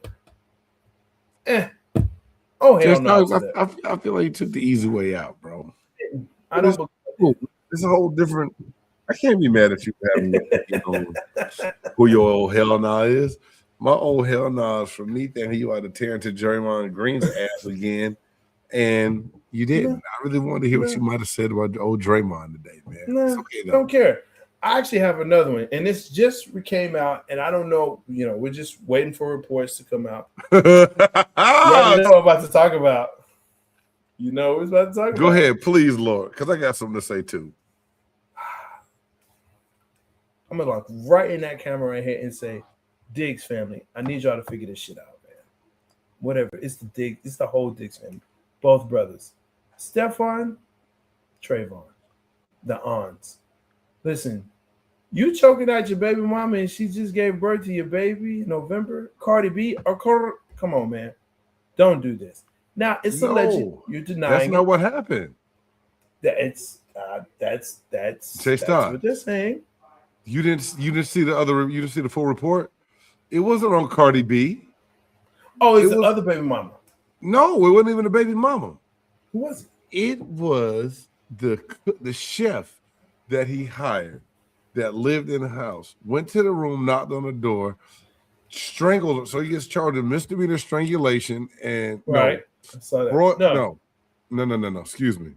Oh, hell no. I feel like you took the easy way out, bro. I don't. It's a whole different. I can't be mad at you for having who your old hell nah is. My old hell nah is for me thinking you ought to tear into Draymond Green's ass again, and you didn't. I really wanted to hear what you might have said about old Draymond today, man. No, okay, don't care. I actually have another one, and this just came out, and I don't know. We're just waiting for reports to come out. You know what I'm about to talk about. You know what we're about to talk about. Go ahead, please, Lord, because I got something to say too. I'm gonna look right in that camera right here and say, Diggs family, I need y'all to figure this shit out, man. Whatever. It's the whole Diggs family. Both brothers. Stephon, Trayvon. The aunts. Listen, you choking out your baby mama and she just gave birth to your baby in November? Cardi B or come on, man. Don't do this. Now it's alleged. You're denying. That's not what happened. That's what they're saying. You didn't see the full report? It wasn't on Cardi B. Oh, it's the other baby mama. No, it wasn't even a baby mama. Who was it? It was the chef that he hired that lived in the house, went to the room, knocked on the door, strangled her. So he gets charged with misdemeanor strangulation and right. I saw that. No. Excuse me.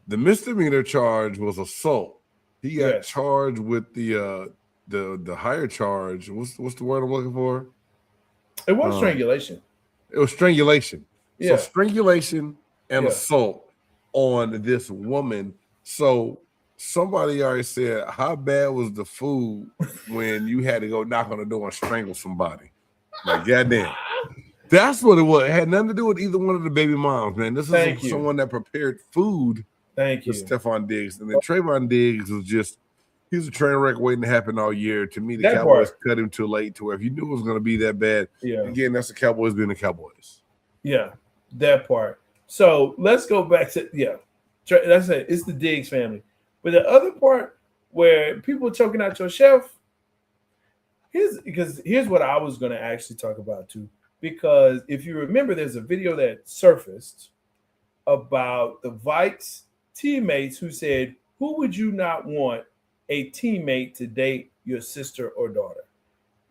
The misdemeanor charge was assault. He got charged with the higher charge. What's the word I'm looking for? It was strangulation. It was strangulation. Yeah. So strangulation and assault on this woman. So somebody already said, how bad was the food when you had to go knock on the door and strangle somebody? Like, goddamn. That's what it was. It had nothing to do with either one of the baby moms, man. This is someone that prepared food. Thank you. Stephon Diggs. And then Trayvon Diggs was he's a train wreck waiting to happen all year. To me, the Cowboys cut him too late to where if you knew it was going to be that bad, again, that's the Cowboys being the Cowboys. Yeah, that part. So let's go back to, that's it. It's the Diggs family. But the other part where people are choking out your chef, here's what I was going to actually talk about too. Because if you remember, there's a video that surfaced about the Vikes teammates who said, who would you not want a teammate to date your sister or daughter?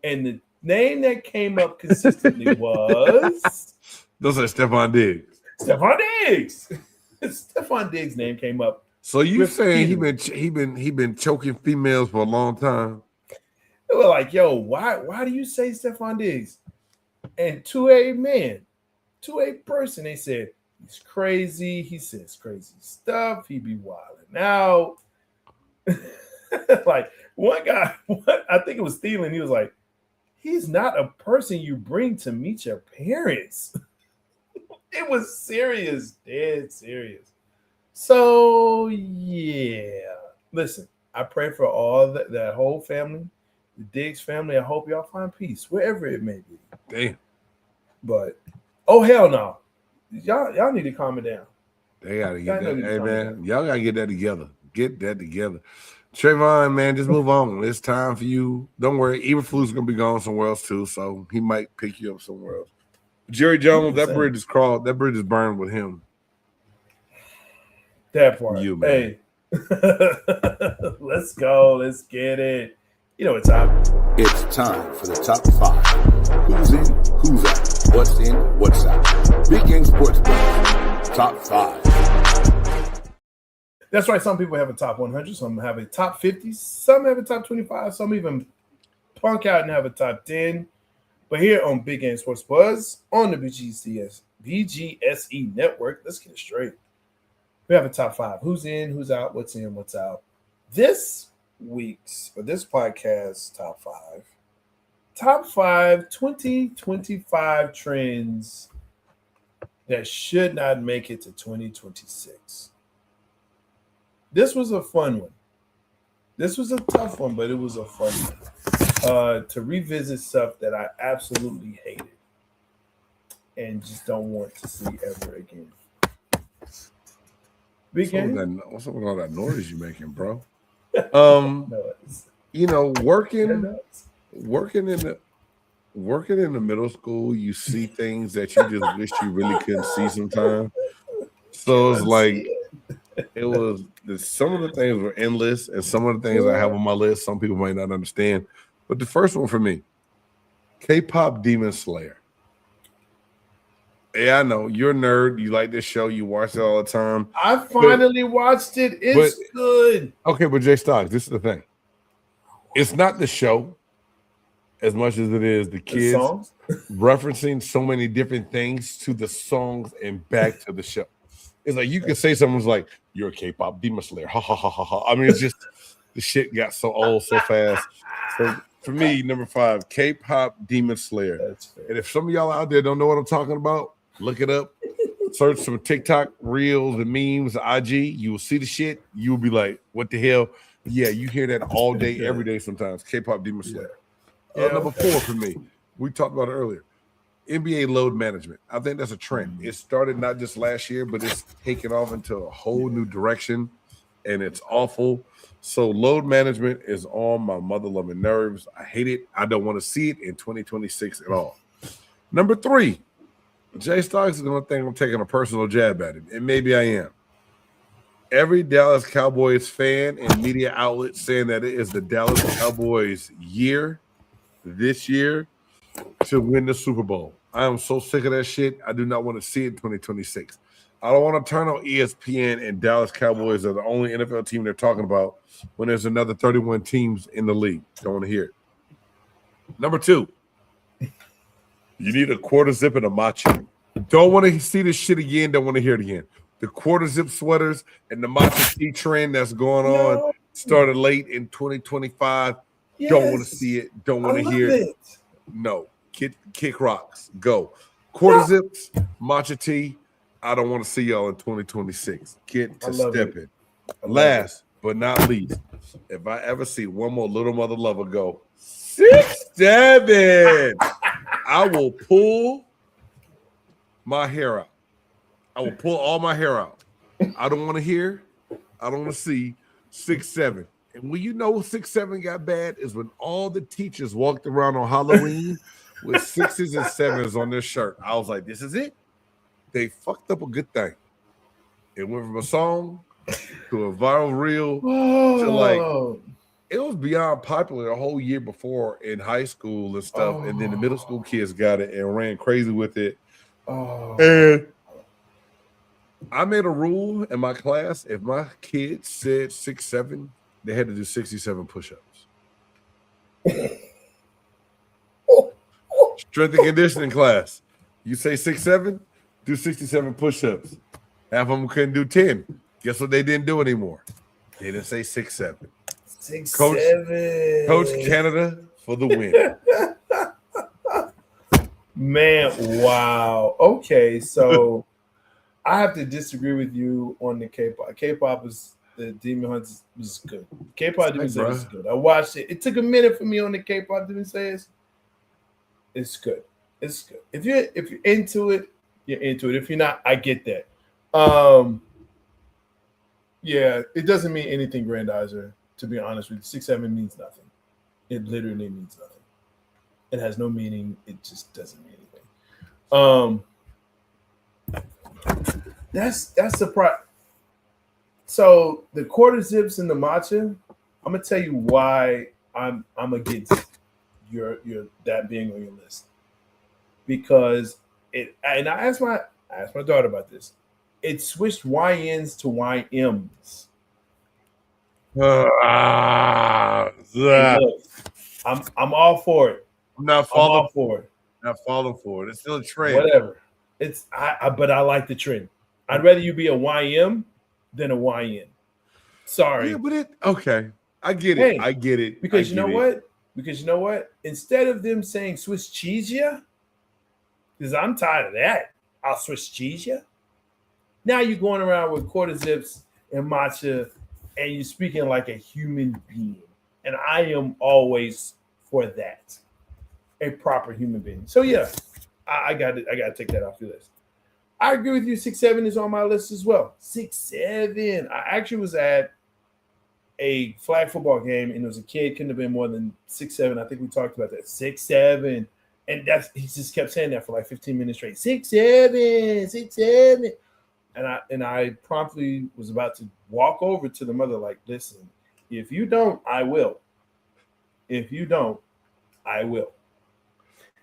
And the name that came up consistently was those are Stephon Diggs. Stephon Diggs. Stephon Diggs' name came up. So you saying he been choking females for a long time? They were like, yo, why do you say Stephon Diggs? And to a person, they said he's crazy. He says crazy stuff. He be wilding out. Like one guy, I think it was Thielen. He was like, "He's not a person you bring to meet your parents." It was serious, dead serious. So yeah, listen. I pray for all that whole family, the Diggs family. I hope y'all find peace wherever it may be. Damn. But oh hell no, y'all need to calm it down. They gotta get that. Hey man, y'all gotta get that together. Get that together. Trayvon, man, just move on. It's time for you. Don't worry, Eberflus gonna be going somewhere else too, so he might pick you up somewhere else. Jerry Jones, that bridge is crawled. That bridge is burned with him. That part. You, man. Hey, let's go. Let's get it. You know it's time. It's time for the top 5. Who's in, who's out, what's in, what's out. Big Game Sports Buzz, top 5. That's right. Some people have a top 100. Some have a top 50. Some have a top 25. Some even punk out and have a top 10. But here on Big Game Sports Buzz on the BGSE network, let's get it straight. We have a top 5. Who's in, who's out, what's in, what's out. This podcast top 5. Top 5 2025 trends that should not make it to 2026. This was a fun one. This was a tough one, but it was a fun one. To revisit stuff that I absolutely hated and just don't want to see ever again. What's up with all that noise you making, bro? You know, working in the middle school, you see things that you just wish you really couldn't see sometimes. So it's like some of the things were endless, and some of the things I have on my list, some people might not understand. But the first one for me, K-pop Demon Slayer. Yeah, I know you're a nerd. You like this show. You watch it all the time. I finally watched it. It's good. Okay, but Jay Stocks, this is the thing. It's not the show as much as it is the kids referencing so many different things to the songs and back to the show. It's like you could say someone's like, "You're a K-pop Demon Slayer." Ha ha ha ha ha. I mean, it's just the shit got so old so fast. So for me, number 5, K-pop Demon Slayer. And if some of y'all out there don't know what I'm talking about, look it up. Search some TikTok reels and memes, IG. You will see the shit. You will be like, "What the hell?" Yeah, you hear that all day, every day. Sometimes K-pop Demon Slayer. Number 4 for me. We talked about it earlier. NBA load management. I think that's a trend. It started not just last year, but it's taken off into a whole new direction, and it's awful. So load management is on my mother-loving nerves. I hate it. I don't want to see it in 2026 at all. Number 3, Jay Stocks is going to think I'm taking a personal jab at him, and maybe I am. Every Dallas Cowboys fan and media outlet saying that it is the Dallas Cowboys year this year to win the Super Bowl. I am so sick of that shit. I do not want to see it in 2026. I don't want to turn on ESPN and Dallas Cowboys are the only NFL team they're talking about when there's another 31 teams in the league. Don't want to hear it. Number 2, you need a quarter zip and a macho. Don't want to see this shit again. Don't want to hear it again. The quarter zip sweaters and the macho tee trend that's going on started late in 2025. Yes. Don't want to see it. Don't want to hear it. No. Kick rocks. Go. Quarter zips, matcha tee. I don't want to see y'all in 2026. Get to stepping. Last but not least, if I ever see one more little mother lover go 6'7", I will pull my hair out. I will pull all my hair out. I don't want to hear. I don't want to see 6'7". And when you know 6'7" got bad is when all the teachers walked around on Halloween with 6s and 7s on their shirt. I was like, this is it. They fucked up a good thing. It went from a song to a viral reel to like, it was beyond popular a whole year before in high school and stuff. And then the middle school kids got it and ran crazy with it. And I made a rule in my class. If my kids said 6'7", they had to do 67 push-ups. Strength and conditioning class. You say 6'7", do 67 push-ups. Half of them couldn't do 10. Guess what they didn't do anymore? They didn't say 6'7". 6-7. Coach Canada for the win. Man, wow. Okay, so I have to disagree with you on the K-pop. K-pop is the Demon Hunters was good. K-pop Demon Slayer was good. I watched it. It took a minute for me on the K-pop Demon Slayers. It's good. It's good. If you're into it, you're into it. If you're not, I get that. Yeah, it doesn't mean anything grandizer, to be honest with you. 6-7 means nothing. It literally means nothing. It has no meaning. It just doesn't mean anything. That's the part. So the quarter zips and the matcha, I'm gonna tell you why I'm against your that being on your list. Because it, and I asked my daughter about this. It switched YNs to YMs. Look, I'm all for it. I'm not falling for it. It's still a trend. Whatever. It's but I like the trend. I'd rather you be a YM than a YN. Sorry. Yeah, but okay. I get it. I get it. Because you know what? Instead of them saying Swiss cheese ya, because I'm tired of that. I'll Swiss cheese ya. Now you're going around with quarter zips and matcha, and you're speaking like a human being. And I am always for that. A proper human being. So yeah, I got to take that off your list. I agree with you. 6-7 is on my list as well. 6-7. I actually was at a flag football game, and there was a kid, couldn't have been more than 6-7. I think we talked about that. 6-7. And he just kept saying that for like 15 minutes straight. 6-7, 6-7. And I promptly was about to walk over to the mother, like, listen, if you don't, I will. If you don't, I will.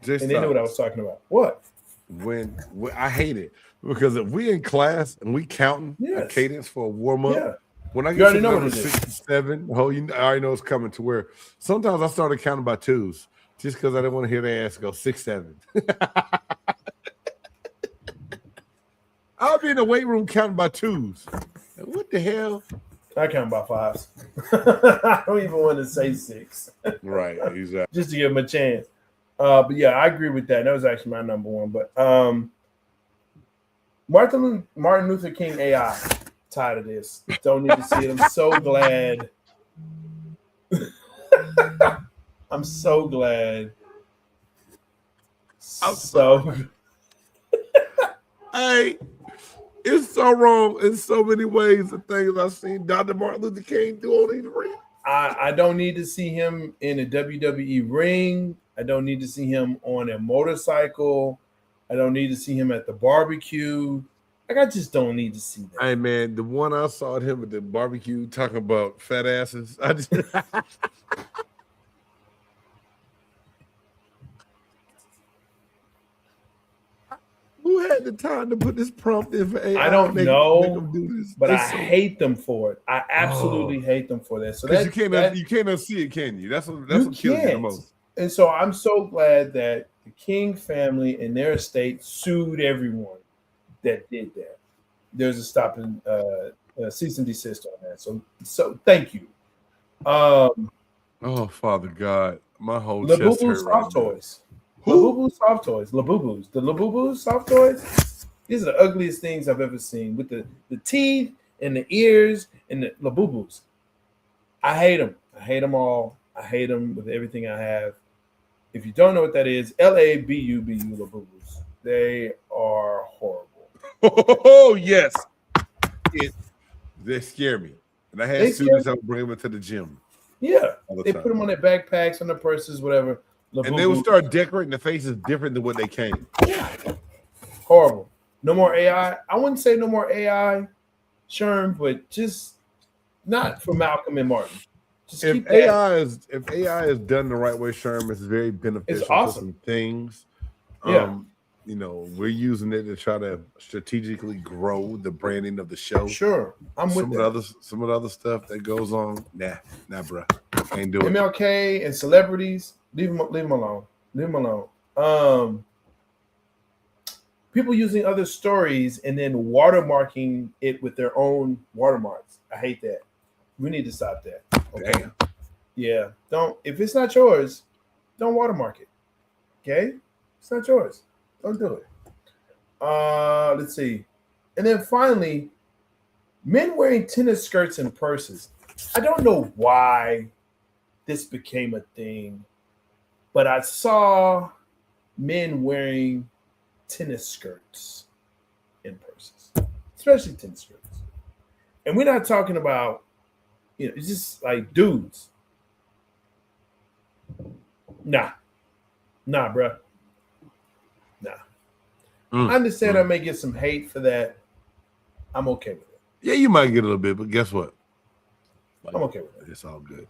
And they know what I was talking about. What? When I hate it because if we in class and we counting a cadence for a warm up, when I get to number 6-7, I already know it's coming to where sometimes I started counting by twos just because I didn't want to hear their ass go 6-7. I'll be in the weight room counting by twos. What the hell? I count by fives. I don't even want to say 6. Right, exactly. Just to give them a chance. But yeah, I agree with that. That was actually my number one. But Martin Luther King AI, tired of this. Don't need to see it. I'm so glad. I'm so glad. Hey, it's so wrong in so many ways. The things I've seen Dr. Martin Luther King do on these rings. I don't need to see him in a WWE ring. I don't need to see him on a motorcycle. I don't need to see him at the barbecue. Like, I just don't need to see that. Hey, man, the one I saw him at the barbecue talking about fat asses. Who had the time to put this prompt in for AI? I don't know, make them do this. but I hate them for it. I absolutely hate them for that. So you can't unsee it, can you? That's what kills you the most. And so I'm so glad that the King family and their estate sued everyone that did that. There's a stop and cease and desist on that. So thank you. Oh, Father God, my whole chest hurt soft toys. Labubu soft toys. Labubus. The Labubu soft toys. These are the ugliest things I've ever seen with the teeth and the ears and the Labubus. I hate them. I hate them all. I hate them with everything I have. If you don't know what that is, Labubu Labubus. They are horrible. Oh, yes. They scare me. And I had students that would bring them into the gym. Yeah. They put them on their backpacks, on their purses, whatever. Labubu. And they would start decorating the faces different than what they came. Yeah. Horrible. No more AI. I wouldn't say no more AI, Sherm, but just not for Malcolm and Martin. If AI is done the right way, Sherm, it's very beneficial for some things. Yeah. We're using it to try to strategically grow the branding of the show. Sure. I'm with that. Some of the other stuff that goes on, nah, bro. Ain't doing MLK and celebrities, leave them alone. Leave them alone. People using other stories and then watermarking it with their own watermarks. I hate that. We need to stop that. Okay? Damn. Yeah. Don't, if it's not yours, don't watermark it. Okay? It's not yours. Don't do it. Let's see. And then finally, men wearing tennis skirts and purses. I don't know why this became a thing, but I saw men wearing tennis skirts and purses, especially tennis skirts. And we're not talking about, it's just like dudes. Nah, bro. Nah. I understand I may get some hate for that. I'm okay with it. Yeah, you might get a little bit, but guess what? I'm okay with it. It's all good.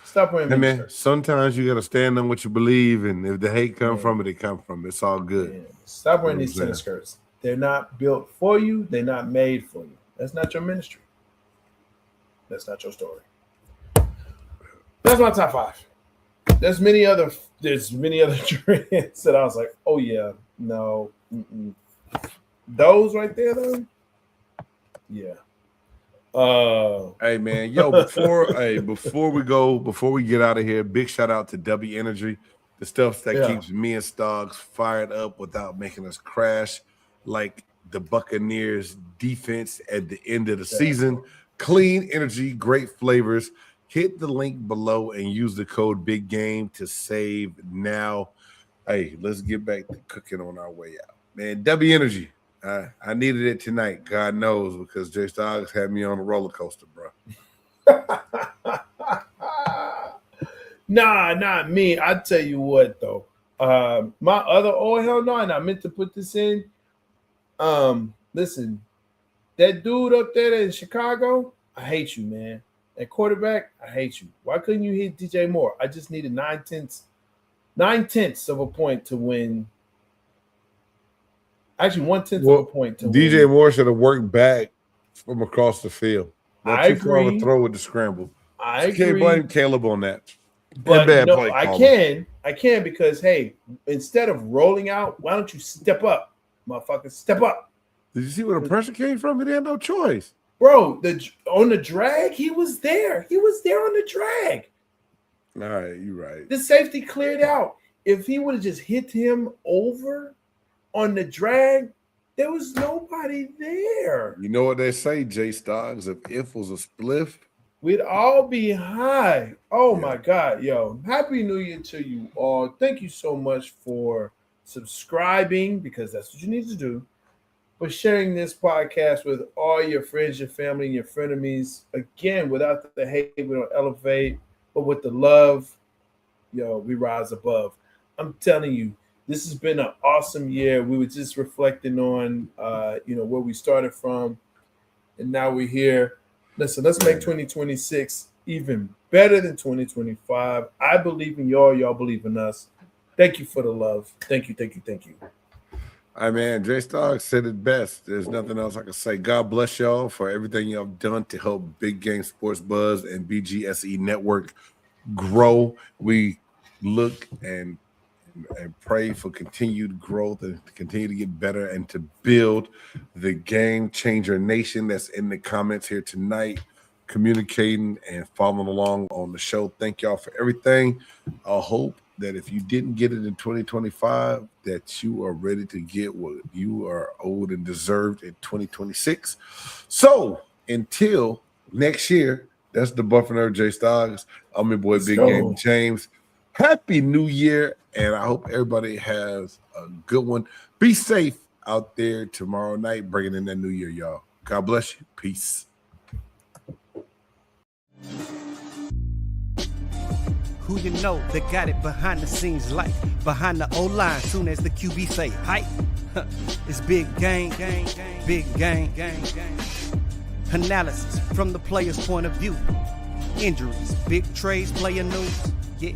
Stop wearing hey, man, shirts. Sometimes you got to stand on what you believe, and if the hate come from it, it come from it. It's all good. Yeah. Stop wearing these tennis skirts. They're not built for you. They're not made for you. That's not your ministry. That's not your story. That's my top 5. There's many other trends that I was like, oh yeah, no. Those right there though, yeah. Hey man, yo, before we get out of here, big shout out to W Energy, the stuff that keeps me and Stoggs fired up without making us crash, like the Buccaneers defense at the end of the season. Clean energy, great flavors. Hit the link below and use the code Big Game to save now. Hey, let's get back to cooking on our way out, man. W Energy. I needed it tonight, God knows, because Jay Stoggs had me on a roller coaster, bro. Nah, not me. I tell you what, though. My other hell no, and I meant to put this in. Listen, that dude up there in Chicago, I hate you, man. That quarterback, I hate you. Why couldn't you hit DJ Moore? I just needed 9/10 of a point to win. Actually, 1/10 of a point to DJ win. Moore should have worked back from across the field. I agree. Throw with the scramble. I agree. Can't blame Caleb on that. But no, I can because hey, instead of rolling out, why don't you step up, motherfucker? Step up. Did you see where the pressure came from? He had no choice, bro. On the drag, he was there. He was there on the drag. All right, you're right. The safety cleared out. If he would have just hit him over on the drag, there was nobody there. You know what they say, Jay Stoggs? If was a spliff, we'd all be high. Oh my God, yo. Happy New Year to you all. Thank you so much for subscribing, because that's what you need to do. For sharing this podcast with all your friends, your family, and your frenemies. Again, without the hate, we don't elevate, but with the love, yo, we rise above. I'm telling you, this has been an awesome year. We were just reflecting on, where we started from, and now we're here. Listen, let's make 2026 even better than 2025. I believe in y'all. Y'all believe in us. Thank you for the love. Thank you. Hey man, Jay Stoggs said it best. There's nothing else I can say. God bless y'all for everything y'all have done to help Big Game Sports Buzz and BGSE Network grow. We look and pray for continued growth and to continue to get better and to build the Game Changer Nation that's in the comments here tonight, communicating and following along on the show. Thank y'all for everything. I hope that if you didn't get it in 2025, that you are ready to get what you are owed and deserved in 2026. So until next year, that's the Buff and Herb Jay Stoggs. I'm your boy Big Game James. Happy New Year, and I hope everybody has a good one. Be safe out there tomorrow night, bringing in that new year, y'all. God bless you. Peace. Who you know that got it behind the scenes, like behind the O-line, soon as the QB say hype. It's big game, big game. Analysis from the player's point of view. Injuries, big trades, player news. Yeah.